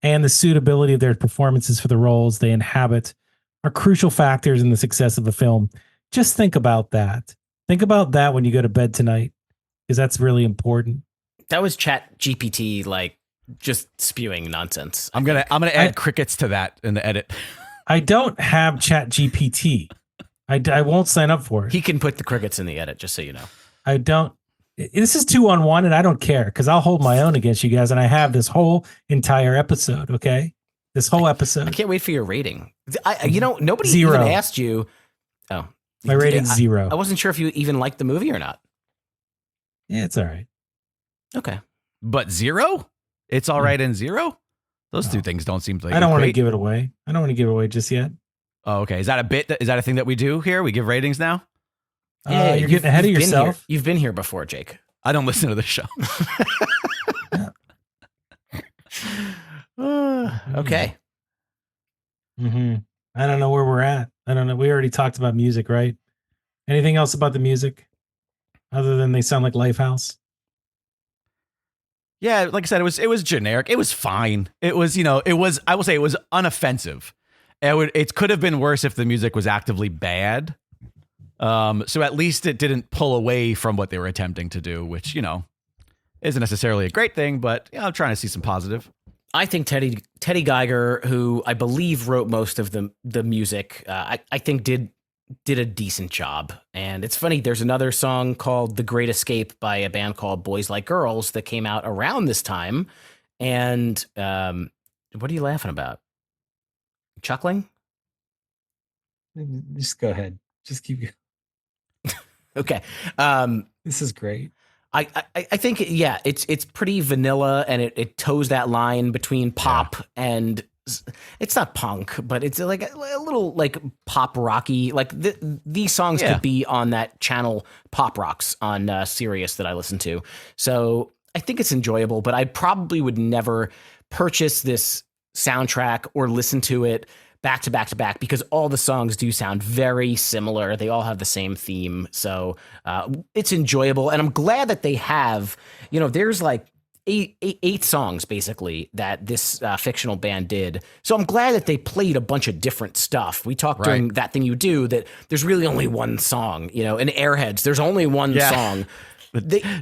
and the suitability of their performances for the roles they inhabit are crucial factors in the success of a film. Just think about that. Think about that when you go to bed tonight, because that's really important. That was ChatGPT, like just spewing nonsense. I'm gonna add crickets to that in the edit. I don't have Chat GPT. I won't sign up for it. He can put the crickets in the edit, just so you know. I don't. This is 2-on-1, and I don't care because I'll hold my own against you guys. And I have this whole entire episode. Okay, this whole I episode. can't wait for your rating. Nobody 0. even asked you. Oh, My rating's 0. I wasn't sure if you even liked the movie or not. Yeah, it's all right. Okay. But 0? It's all right in 0? Those two things don't seem like I don't want to great. give it away. I don't want to give it away just yet. Oh, okay. Is that a bit? Is that a thing that we do here? We give ratings now? You're getting ahead of yourself. You've been here before, Jake. I don't listen to the show. Okay. Mm-hmm. I don't know where we're at. I don't know. We already talked about music, right? Anything else about the music other than they sound like Lifehouse? Yeah, like I said, it was generic. It was fine. It was, you know, I will say it was unoffensive. It could have been worse if the music was actively bad. So at least it didn't pull away from what they were attempting to do, which, you know, isn't necessarily a great thing, but I'm trying to see some positive. I think Teddy Geiger, who I believe wrote most of the music, I think did did a decent job. And it's funny, there's another song called The Great Escape by a band called Boys Like Girls that came out around this time. And what are you laughing about? Chuckling? Just go ahead. Just keep going. Okay. This is great. I think, yeah, it's pretty vanilla, and it toes that line between pop and it's not punk, but it's like a little like pop rocky. Like these songs could be on that channel Pop Rocks on Sirius that I listen to. So I think it's enjoyable, but I probably would never purchase this soundtrack or listen to it back to back to back, because all the songs do sound very similar. They all have the same theme. So it's enjoyable. And I'm glad that they have, there's like eight songs basically that this fictional band did. So I'm glad that they played a bunch of different stuff. We talked during That Thing You Do that there's really only one song, in Airheads, there's only one song.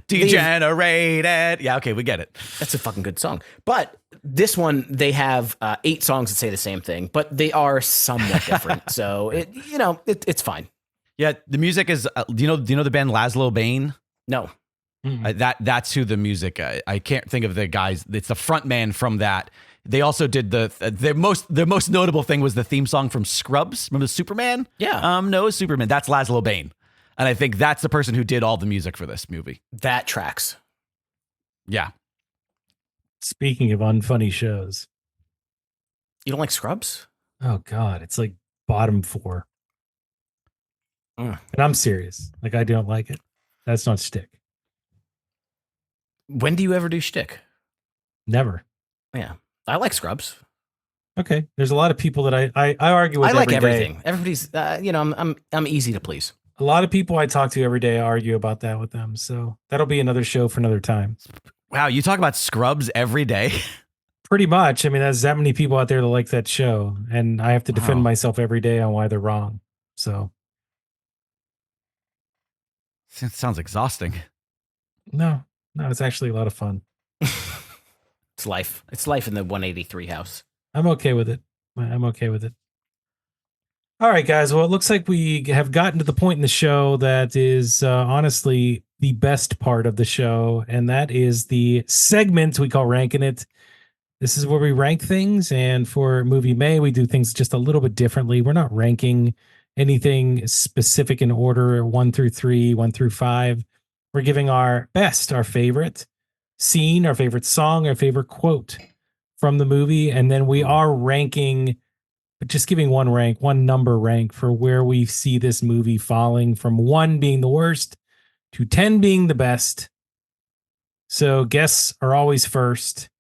Degenerated. Yeah, okay, we get it. That's a fucking good song. But this one, they have 8 songs that say the same thing, but they are somewhat different. So it's fine. Yeah, the music is. Do you know the band Laszlo Bane? No. That's who the music. I can't think of the guys. It's the front man from that. They also did the most notable thing was the theme song from Scrubs. Remember Superman? Yeah. No, it was Superman. That's Laszlo Bane. And I think that's the person who did all the music for this movie. That tracks. Yeah. Speaking of unfunny shows. You don't like Scrubs? Oh, God. It's like bottom 4. And I'm serious. Like, I don't like it. That's not shtick. When do you ever do shtick? Never. Yeah. I like Scrubs. Okay. There's a lot of people that I argue with. I like every everything. Day. Everybody's, I'm easy to please. A lot of people I talk to every day argue about that with them. So that'll be another show for another time. Wow, you talk about Scrubs every day? Pretty much. I mean, there's that many people out there that like that show, and I have to defend myself every day on why they're wrong. So. It sounds exhausting. No, it's actually a lot of fun. It's life. It's life in the 183 house. I'm okay with it. All right, guys. Well, it looks like we have gotten to the point in the show that is honestly the best part of the show, and that is the segment we call Ranking It. This is where we rank things, and for Movie May, we do things just a little bit differently. We're not ranking anything specific in order 1 through 3, 1 through 5. We're giving our best, our favorite scene, our favorite song, our favorite quote from the movie, and then we are ranking, but just giving one number rank for where we see this movie falling from 1 being the worst to 10 being the best. So guests are always first.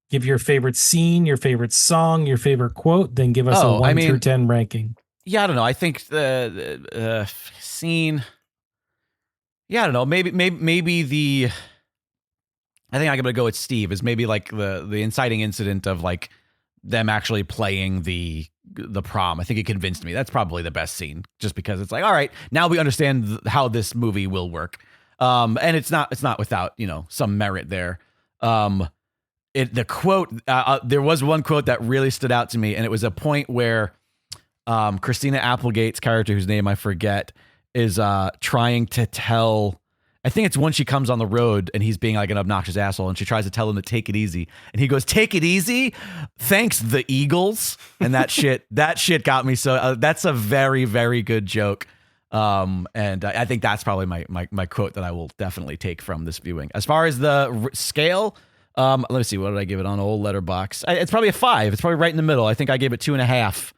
Give your favorite scene, your favorite song, your favorite quote, then give us a 1 through 10 ranking. Yeah, I don't know. I think the scene. Yeah, I don't know. Maybe the. I think I'm gonna go with Steve. Is maybe like the inciting incident of like them actually playing the prom. I think it convinced me. That's probably the best scene, just because it's like, all right, now we understand how this movie will work. And it's not without some merit there. The quote. There was one quote that really stood out to me, and it was a point where. Christina Applegate's character, whose name I forget, is trying to tell. I think it's when she comes on the road and he's being like an obnoxious asshole, and she tries to tell him to take it easy, and he goes, "Take it easy, thanks the Eagles." And that shit got me. So that's a very, very good joke. And I think that's probably my quote that I will definitely take from this viewing. As far as the scale, let me see, what did I give it on old Letterboxd? It's probably a 5. It's probably right in the middle. I think I gave it 2.5.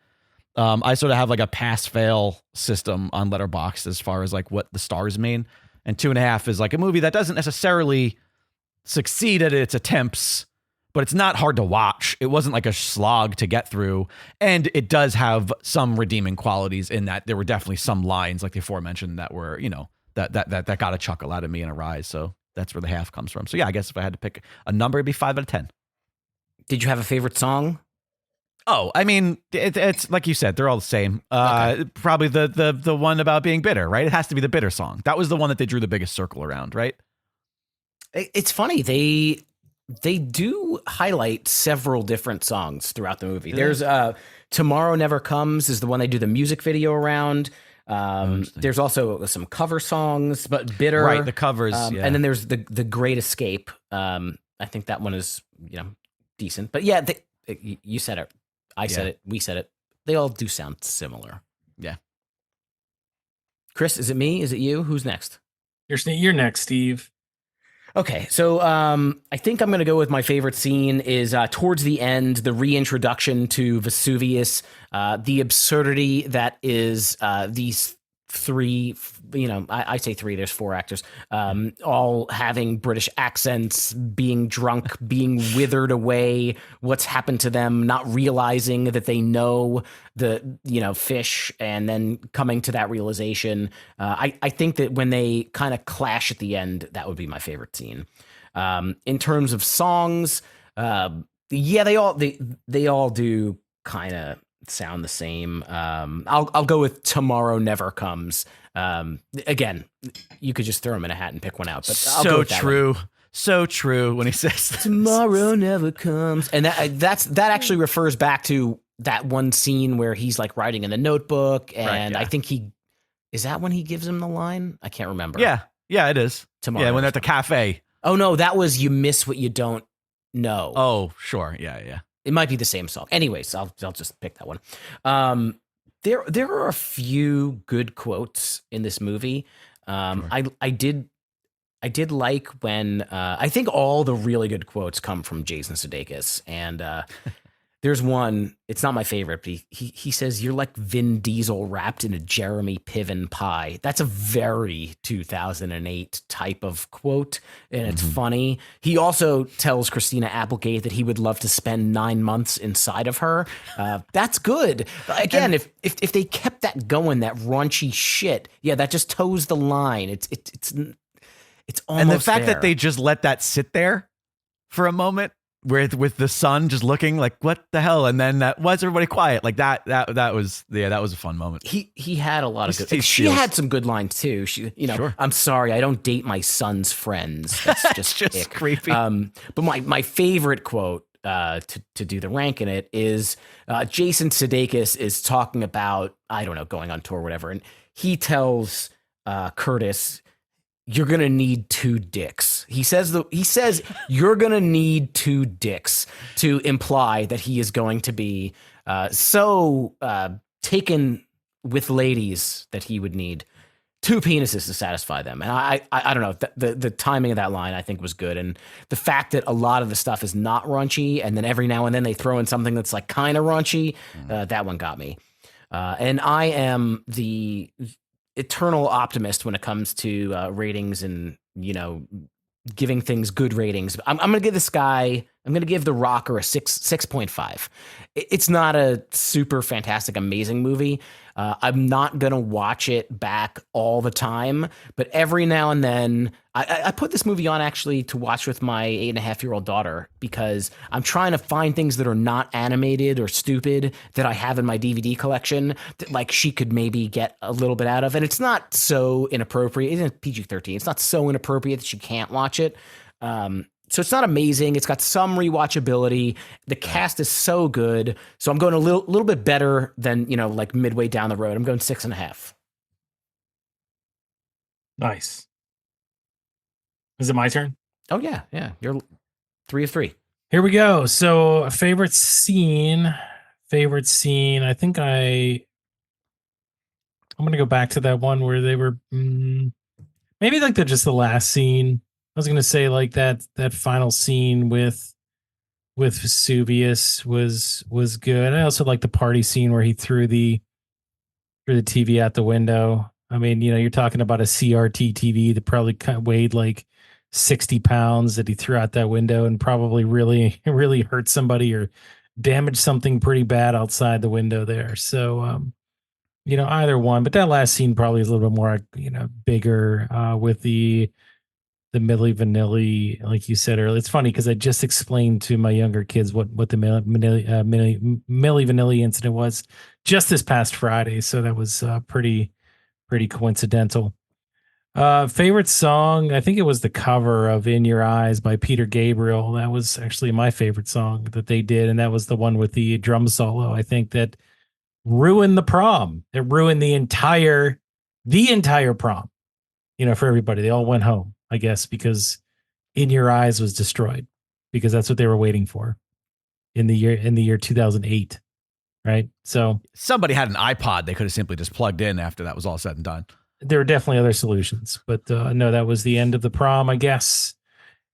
I sort of have like a pass-fail system on Letterboxd as far as like what the stars mean. And 2.5 is like a movie that doesn't necessarily succeed at its attempts, but it's not hard to watch. It wasn't like a slog to get through. And it does have some redeeming qualities in that there were definitely some lines like the aforementioned that were, that got a chuckle out of me and a rise. So that's where the half comes from. So yeah, I guess if I had to pick a number, it'd be 5 out of 10. Did you have a favorite song? Oh, I mean, it's like you said, they're all the same. Probably the one about being bitter, right? It has to be the bitter song. That was the one that they drew the biggest circle around, right? It's funny. They do highlight several different songs throughout the movie. There's Tomorrow Never Comes is the one they do the music video around. interesting. There's also some cover songs, but Bitter. Right, the covers. Yeah. And then there's the Great Escape. I think that one is, decent. But yeah, you said it. I said it. We said it. They all do sound similar. Yeah. Chris, is it me? Is it you? Who's next? You're next, Steve. Okay, so I think I'm going to go with my favorite scene is towards the end, the reintroduction to Vesuvius, the absurdity that is these three, I say three, there's four actors, all having British accents, being drunk, being withered away, what's happened to them, not realizing that they know the, fish, and then coming to that realization. I think that when they kind of clash at the end, that would be my favorite scene. In terms of songs, they all do kind of sound the same. I'll go with Tomorrow Never Comes. Again, you could just throw them in a hat and pick one out, but I'll go with that true. one. So true when he says Tomorrow never comes. And that actually refers back to that one scene where he's like writing in the notebook, and Right, yeah. I think is that when he gives him the line? I can't remember. Yeah, it is. Tomorrow. Yeah, when they're at the cafe. Oh no, that was You Miss What You Don't Know. Oh, sure. Yeah. It might be the same song. Anyways, I'll just pick that one. There are a few good quotes in this movie. Sure. I did like when I think all the really good quotes come from Jason Sudeikis, and there's one. It's not my favorite, but he says, "You're like Vin Diesel wrapped in a Jeremy Piven pie." That's a very 2008 type of quote, and it's funny. He also tells Christina Applegate that he would love to spend 9 months inside of her. That's good. Again, if they kept that going, that raunchy shit, yeah, that just toes the line. It's almost And the fact there. that they just let that sit there for a moment, with the sun just looking like, what the hell? And then why is everybody quiet? Like that was a fun moment. He had a lot of good. He She steals. had some good lines too. She, Sure. I'm sorry, I don't date my son's friends. That's just ick. creepy. But my favorite quote to do the rank in it is Jason Sudeikis is talking about, I don't know, going on tour or whatever, and he tells Curtis, "You're gonna need two dicks." He says you're gonna need two dicks to imply that he is going to be so taken with ladies that he would need two penises to satisfy them. And I don't know, the timing of that line I think was good, and the fact that a lot of the stuff is not raunchy, and then every now and then they throw in something that's like kind of raunchy. That one got me. And I am the eternal optimist when it comes to ratings and giving things good ratings. I'm going to give this guy, I'm going to give The Rocker a 6.5. It's not a super fantastic, amazing movie. I'm not going to watch it back all the time, but every now and then I put this movie on actually to watch with my 8.5-year-old daughter, because I'm trying to find things that are not animated or stupid that I have in my DVD collection that like she could maybe get a little bit out of. And it's not so inappropriate. It's PG-13. It's not so inappropriate that she can't watch it. So it's not amazing. It's got some rewatchability. The cast is so good. So I'm going a little bit better than, like midway down the road. I'm going 6.5. Nice. Is it my turn? Oh yeah. Yeah. You're 3 of 3. Here we go. So favorite scene. I think I'm going to go back to that one where they were maybe like just the last scene. I was going to say like that final scene with Vesuvius was good. I also like the party scene where he threw the TV out the window. I mean, you're talking about a CRT TV that probably weighed like 60 pounds that he threw out that window and probably really, really hurt somebody or damaged something pretty bad outside the window there. So, either one, but that last scene probably is a little bit more, bigger with the Milli Vanilli, like you said earlier. It's funny because I just explained to my younger kids what the Milli Vanilli incident was just this past Friday. So that was pretty coincidental. Favorite song, I think it was the cover of In Your Eyes by Peter Gabriel. That was actually my favorite song that they did, and that was the one with the drum solo. I think that ruined the prom. It ruined the entire prom, for everybody. They all went home, I guess, because In Your Eyes was destroyed, because that's what they were waiting for in the year 2008. Right. So somebody had an iPod they could have simply just plugged in after that was all said and done. There were definitely other solutions, but no, that was the end of the prom, I guess.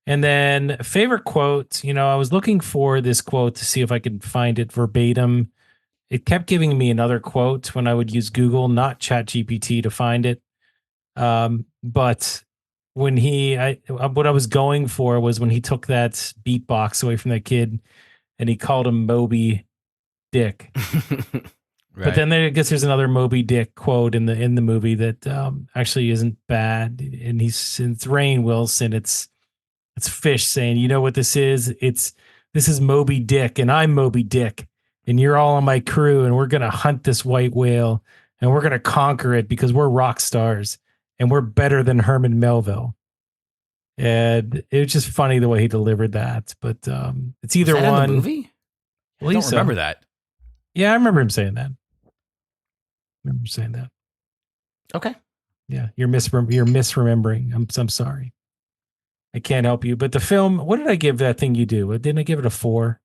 And then favorite quote, I was looking for this quote to see if I could find it verbatim. It kept giving me another quote when I would use Google, not ChatGPT, to find it. But when what I was going for was when he took that beatbox away from that kid and he called him Moby Dick. Right. But then I guess there's another Moby Dick quote in the movie that actually isn't bad. And it's Rainn Wilson. It's Fish saying, "You know what this is? This is Moby Dick, and I'm Moby Dick, and you're all on my crew, and we're gonna hunt this white whale, and we're gonna conquer it because we're rock stars, and we're better than Herman Melville." And it was just funny the way he delivered that. But it's either was that one. In the movie? I don't remember that. Yeah, I remember him saying that. Okay. Yeah, you're misremembering. I'm sorry. I can't help you. But the film, what did I give that thing you do? Didn't I give it a 4?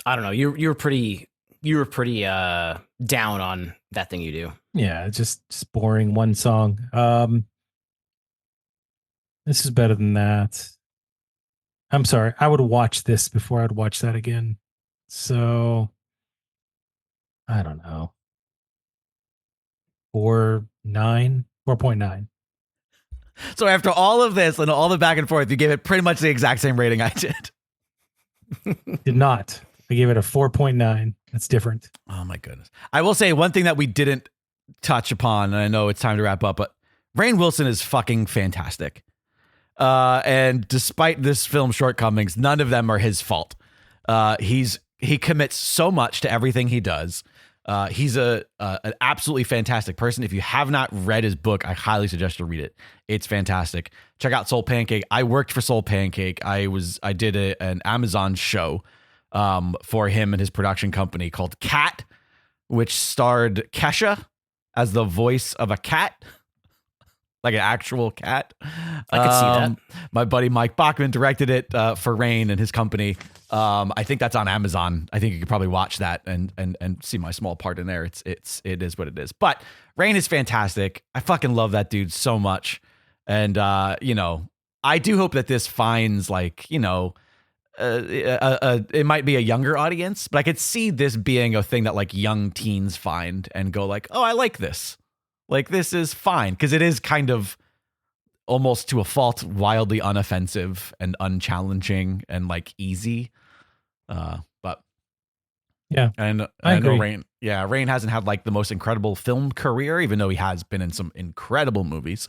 I don't know. You were pretty down on That Thing You Do. Yeah, it's just boring. One song. This is better than that. I'm sorry. I would watch this before I'd watch that again. So I don't know. 4.9. So after all of this and all the back and forth, you gave it pretty much the exact same rating I did. Did not. I gave it a 4.9. That's different. Oh my goodness. I will say one thing that we didn't touch upon, and I know it's time to wrap up, but Rainn Wilson is fucking fantastic. And despite this film's shortcomings, none of them are his fault. He commits so much to everything he does. He's an absolutely fantastic person. If you have not read his book, I highly suggest you read it. It's fantastic. Check out Soul Pancake. I worked for Soul Pancake. I did an Amazon show for him and his production company called Cat, which starred Kesha as the voice of a cat, like an actual cat. I could see that. My buddy Mike Bachman directed it for Rainn and his company. I think that's on Amazon. I think you could probably watch that and see my small part in there. It is what it is. But Rainn is fantastic. I fucking love that dude so much. And I do hope that this finds it might be a younger audience, but I could see this being a thing that like young teens find and go like, oh, I like this. Like, this is fine. Because it is kind of almost to a fault, wildly unoffensive and unchallenging and like easy. But yeah, and I know Rainn. Yeah, Rainn hasn't had like the most incredible film career, even though he has been in some incredible movies.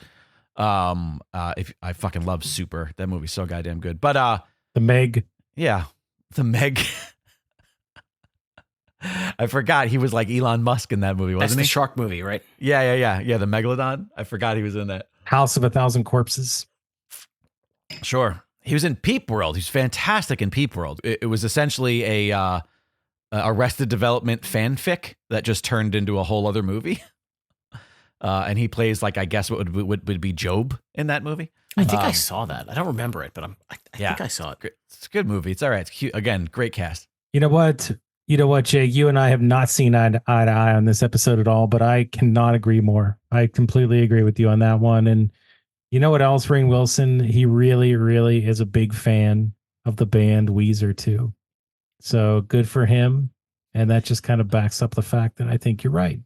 If I fucking love Super, that movie's so goddamn good. But The Meg. Yeah, The Meg. I forgot he was like Elon Musk in that movie, wasn't he? That's the shark movie, right? Yeah. The Megalodon. I forgot he was in that. House of a Thousand Corpses. Sure. He was in Peep World. He's fantastic in Peep World. It was essentially a Arrested Development fanfic that just turned into a whole other movie. And he plays like, I guess what would be Job in that movie. I think I saw that. I don't remember it, but I think I saw it. It's a good movie. It's all right. It's cute. Again, great cast. You know what, Jake? You and I have not seen eye to eye on this episode at all, but I cannot agree more. I completely agree with you on that one. And you know what else, Rainn Wilson? He really, really is a big fan of the band Weezer too. So good for him. And that just kind of backs up the fact that I think you're right.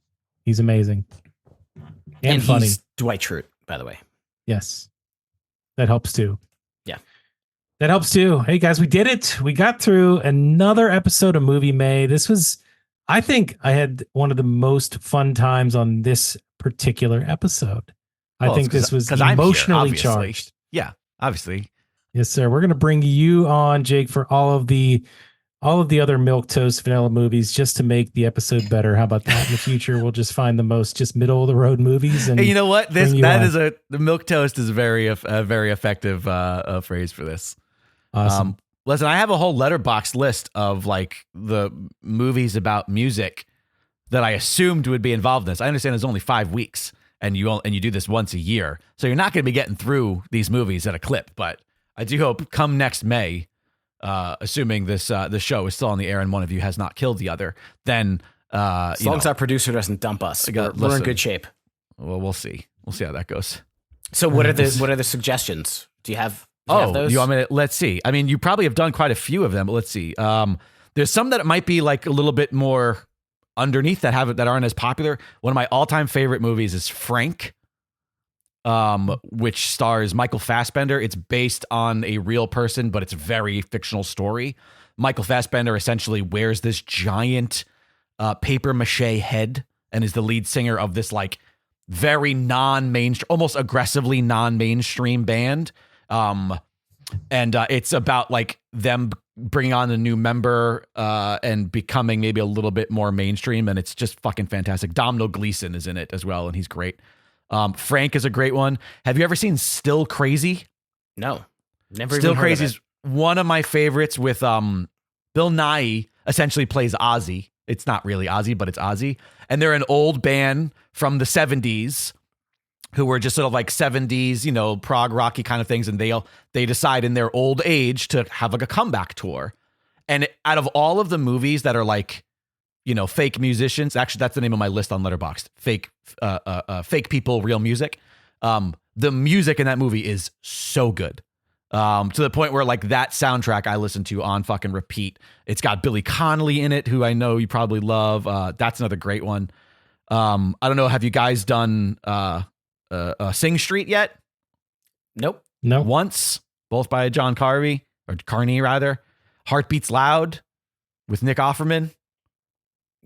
He's amazing. And funny. He's Dwight Schrute, by the way. Yes. That helps too. Yeah. That helps too. Hey guys, we did it. We got through another episode of Movie May. I think I had one of the most fun times on this particular episode. I think this was emotionally charged. Yeah, obviously. Yes, sir. We're going to bring you on, Jake, for all of the other milquetoast vanilla movies just to make the episode better. How about that? In the future, we'll just find the most just middle of the road movies. And hey, you know what? The milquetoast is a very effective phrase for this. Awesome. Listen, I have a whole letterbox list of like the movies about music that I assumed would be involved in this. I understand there's only 5 weeks, and you do this once a year, so you're not going to be getting through these movies at a clip. But I do hope come next May, assuming this show is still on the air and one of you has not killed the other, then as long as our producer doesn't dump us, we're in good shape. Well, we'll see. We'll see how that goes. So what are the suggestions? Do you have? Those? You want me to, let's see. I mean, you probably have done quite a few of them, but let's see. There's some that might be like a little bit more underneath that aren't as popular. One of my all-time favorite movies is Frank, which stars Michael Fassbender. It's based on a real person, but it's a very fictional story. Michael Fassbender essentially wears this giant paper mache head and is the lead singer of this like very non-mainstream, almost aggressively non-mainstream band. And it's about like them bringing on a new member and becoming maybe a little bit more mainstream, and it's just fucking fantastic. Domhnall Gleeson is in it as well, and he's great. Frank is a great one. Have you ever seen Still Crazy? No, never. Still even heard Crazy of it. is one of my favorites. With Bill Nye essentially plays Ozzy. It's not really Ozzy, but it's Ozzy, and they're an old band from the 70s who were just sort of like 70s, prog rocky kind of things. And they decide in their old age to have like a comeback tour. And out of all of the movies that are like, fake musicians, actually, that's the name of my list on Letterboxd. Fake people, real music. The music in that movie is so good. To the point where like that soundtrack I listen to on fucking repeat. It's got Billy Connolly in it, who I know you probably love. That's another great one. I don't know. Have you guys done, Sing Street yet? Nope. No. Once, both by John Carney. Heart Beats Loud with Nick Offerman.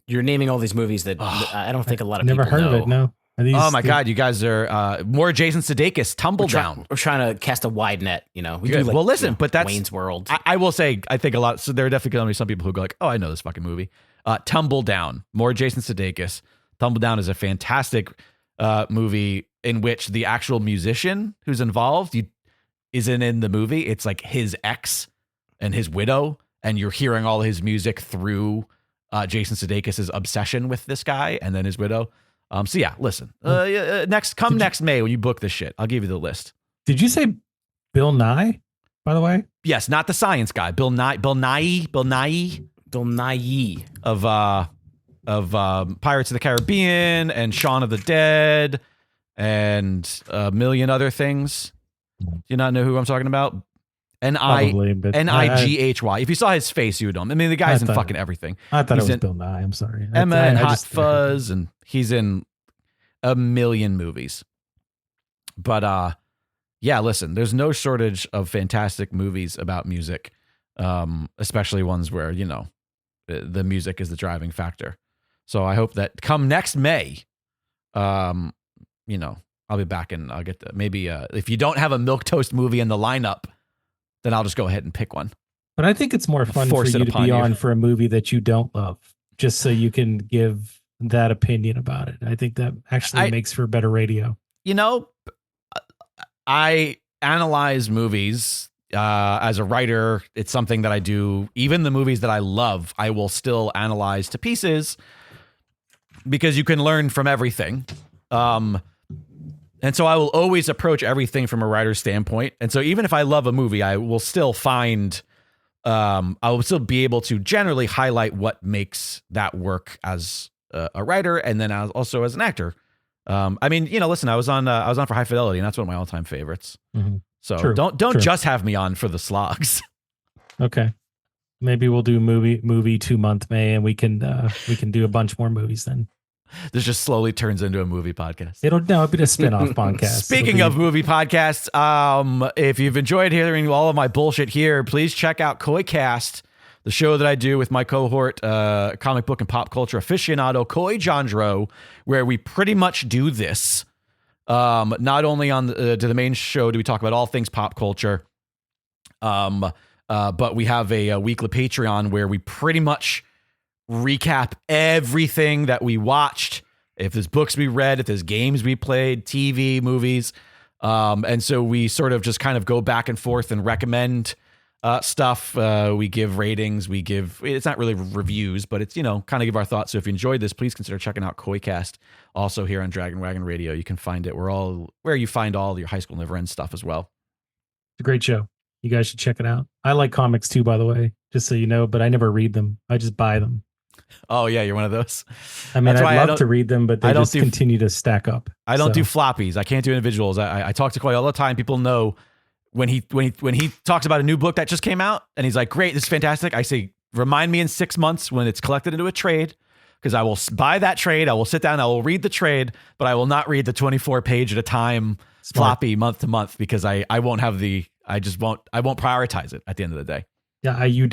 You're naming all these movies that I don't think a lot of Never people heard know. of it. No. Oh my God, you guys are more Jason Sudeikis. Tumble Down. We're trying to cast a wide net. We Good. do like, Well, listen, but that's Wayne's World. I will say, I think a lot. So there are definitely going to be some people who go like, "Oh, I know this fucking movie." Tumble Down. More Jason Sudeikis. Tumble Down is a fantastic movie in which the actual musician who's involved isn't in the movie. It's like his ex and his widow, and you're hearing all his music through Jason Sudeikis' obsession with this guy and then his widow. So yeah, listen. Next May when you book this shit, I'll give you the list. Did you say Bill Nye, by the way? Yes, not the science guy. Bill Nye of Pirates of the Caribbean and Shaun of the Dead and a million other things. Do you not know who I'm talking about? Probably, but Nighy. If you saw his face, you would know him. I mean, the guy's in fucking everything. I thought He's it was in Bill Nye. I'm sorry. Emma and Hot Fuzz, and he's in a million movies. But yeah, listen, there's no shortage of fantastic movies about music, especially ones where, the music is the driving factor. So I hope that come next May, I'll be back and I'll get maybe if you don't have a milquetoast movie in the lineup, then I'll just go ahead and pick one. But I think it's more fun for you to be on for a movie that you don't love, just so you can give that opinion about it. I think that actually makes for better radio. I analyze movies as a writer. It's something that I do. Even the movies that I love, I will still analyze to pieces because you can learn from everything. And so I will always approach everything from a writer's standpoint. And so even if I love a movie, I will still I will still be able to generally highlight what makes that work as a writer and then also as an actor. I mean, listen, I was on for High Fidelity, and that's one of my all-time favorites. Mm-hmm. So True. Don't just have me on for the slogs. Okay. Maybe we'll do movie 2 month May, and we can do a bunch more movies then. This just slowly turns into a movie podcast. It'll be a spin-off podcast. Speaking of movie podcasts, if you've enjoyed hearing all of my bullshit here, please check out Koicast, the show that I do with my cohort, comic book and pop culture aficionado Koi Jandro, where we pretty much do this. Not only on to the main show do we talk about all things pop culture, but we have a weekly Patreon where we pretty much recap everything that we watched, if there's books we read, if there's games we played, TV, movies. And so we sort of just kind of go back and forth and recommend stuff. We give ratings. It's not really reviews, but it's, kind of give our thoughts. So if you enjoyed this, please consider checking out Koicast, also here on Dragon Wagon Radio. You can find it. We're all where you find all your High School Never Ends stuff as well. It's a great show. You guys should check it out. I like comics too, by the way, just so you know, but I never read them. I just buy them. Oh yeah, you're one of those. I mean, I'd love to read them, but they just continue to stack up. I don't do floppies. I can't do individuals. I talk to Koi all the time. People know when he talks about a new book that just came out, and he's like, "Great, this is fantastic." I say, "Remind me in 6 months when it's collected into a trade, because I will buy that trade. I will sit down. I will read the trade, but I will not read the 24-page at a time floppy month to month, because I won't have the. I won't prioritize it at the end of the day." Yeah, you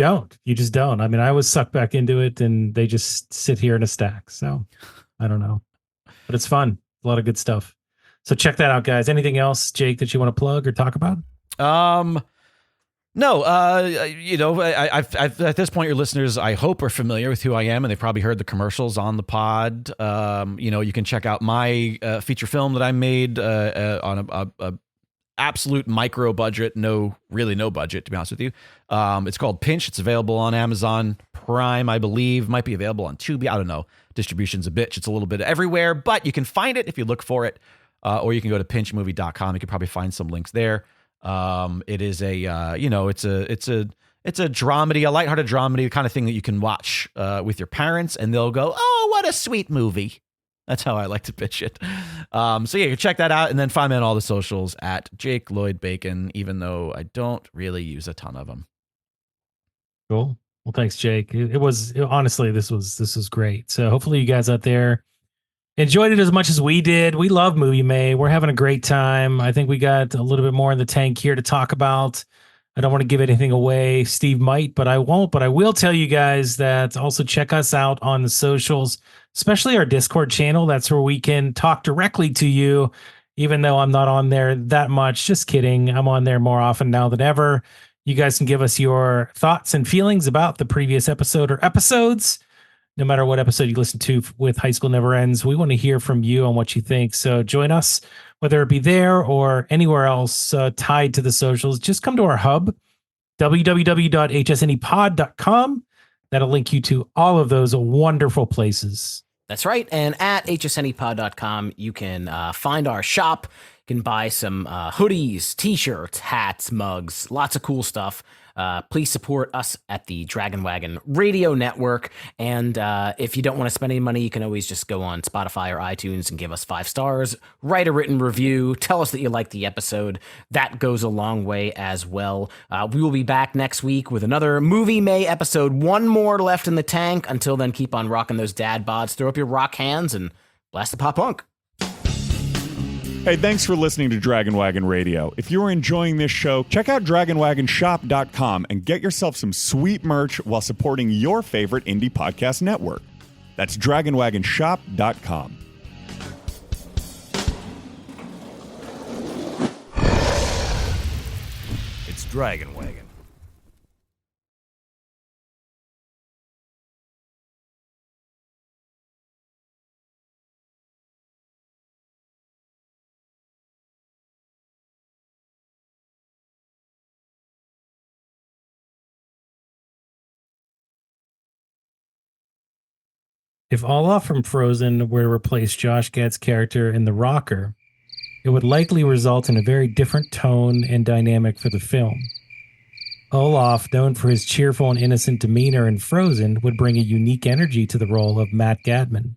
just don't. I mean, I was sucked back into it, and they just sit here in a stack. So I don't know, but it's fun. A lot of good stuff. So check that out, guys. Anything else, Jake, that you want to plug or talk about? No, I've at this point, your listeners, I hope, are familiar with who I am, and they've probably heard the commercials on the pod. You can check out my feature film that I made on a absolute micro budget, no budget, to be honest with you. It's called Pinch. It's available on Amazon Prime, I believe. Might be available on Tubi. I don't know. Distribution's a bitch. It's a little bit everywhere, but you can find it if you look for it. Or you can go to pinchmovie.com. You can probably find some links there. It is a it's a dramedy, a lighthearted dramedy, the kind of thing that you can watch with your parents, and they'll go, "Oh, what a sweet movie." That's how I like to pitch it. So yeah, you can check that out, and then find me on all the socials at Jake Lloyd Bacon, even though I don't really use a ton of them. Cool. Well, thanks, Jake. Honestly, this was great. So hopefully you guys out there enjoyed it as much as we did. We love Movie May. We're having a great time. I think we got a little bit more in the tank here to talk about. I don't want to give anything away. Steve might, but I won't. But I will tell you guys that also check us out on the socials, especially our Discord channel. That's where we can talk directly to you, even though I'm not on there that much. Just kidding. I'm on there more often now than ever. You guys can give us your thoughts and feelings about the previous episode or episodes. No matter what episode you listen to with High School Never Ends, we want to hear from you on what you think. So join us, whether it be there or anywhere else tied to the socials. Just come to our hub, www.hsnepod.com. That'll link you to all of those wonderful places. That's right. And at hsnepod.com, you can find our shop. You can buy some hoodies, t-shirts, hats, mugs, lots of cool stuff. Please support us at the Dragon Wagon Radio Network. And if you don't want to spend any money, you can always just go on Spotify or iTunes and give us 5 stars, write a written review, tell us that you liked the episode. That goes a long way as well. We will be back next week with another Movie May episode. One more left in the tank. Until then, keep on rocking those dad bods, throw up your rock hands, and blast the pop punk. Hey, thanks for listening to Dragon Wagon Radio. If you're enjoying this show, check out DragonWagonShop.com and get yourself some sweet merch while supporting your favorite indie podcast network. That's DragonWagonShop.com. It's Dragon Wagon. If Olaf from Frozen were to replace Josh Gad's character in The Rocker, it would likely result in a very different tone and dynamic for the film. Olaf, known for his cheerful and innocent demeanor in Frozen, would bring a unique energy to the role of Matt Gadman.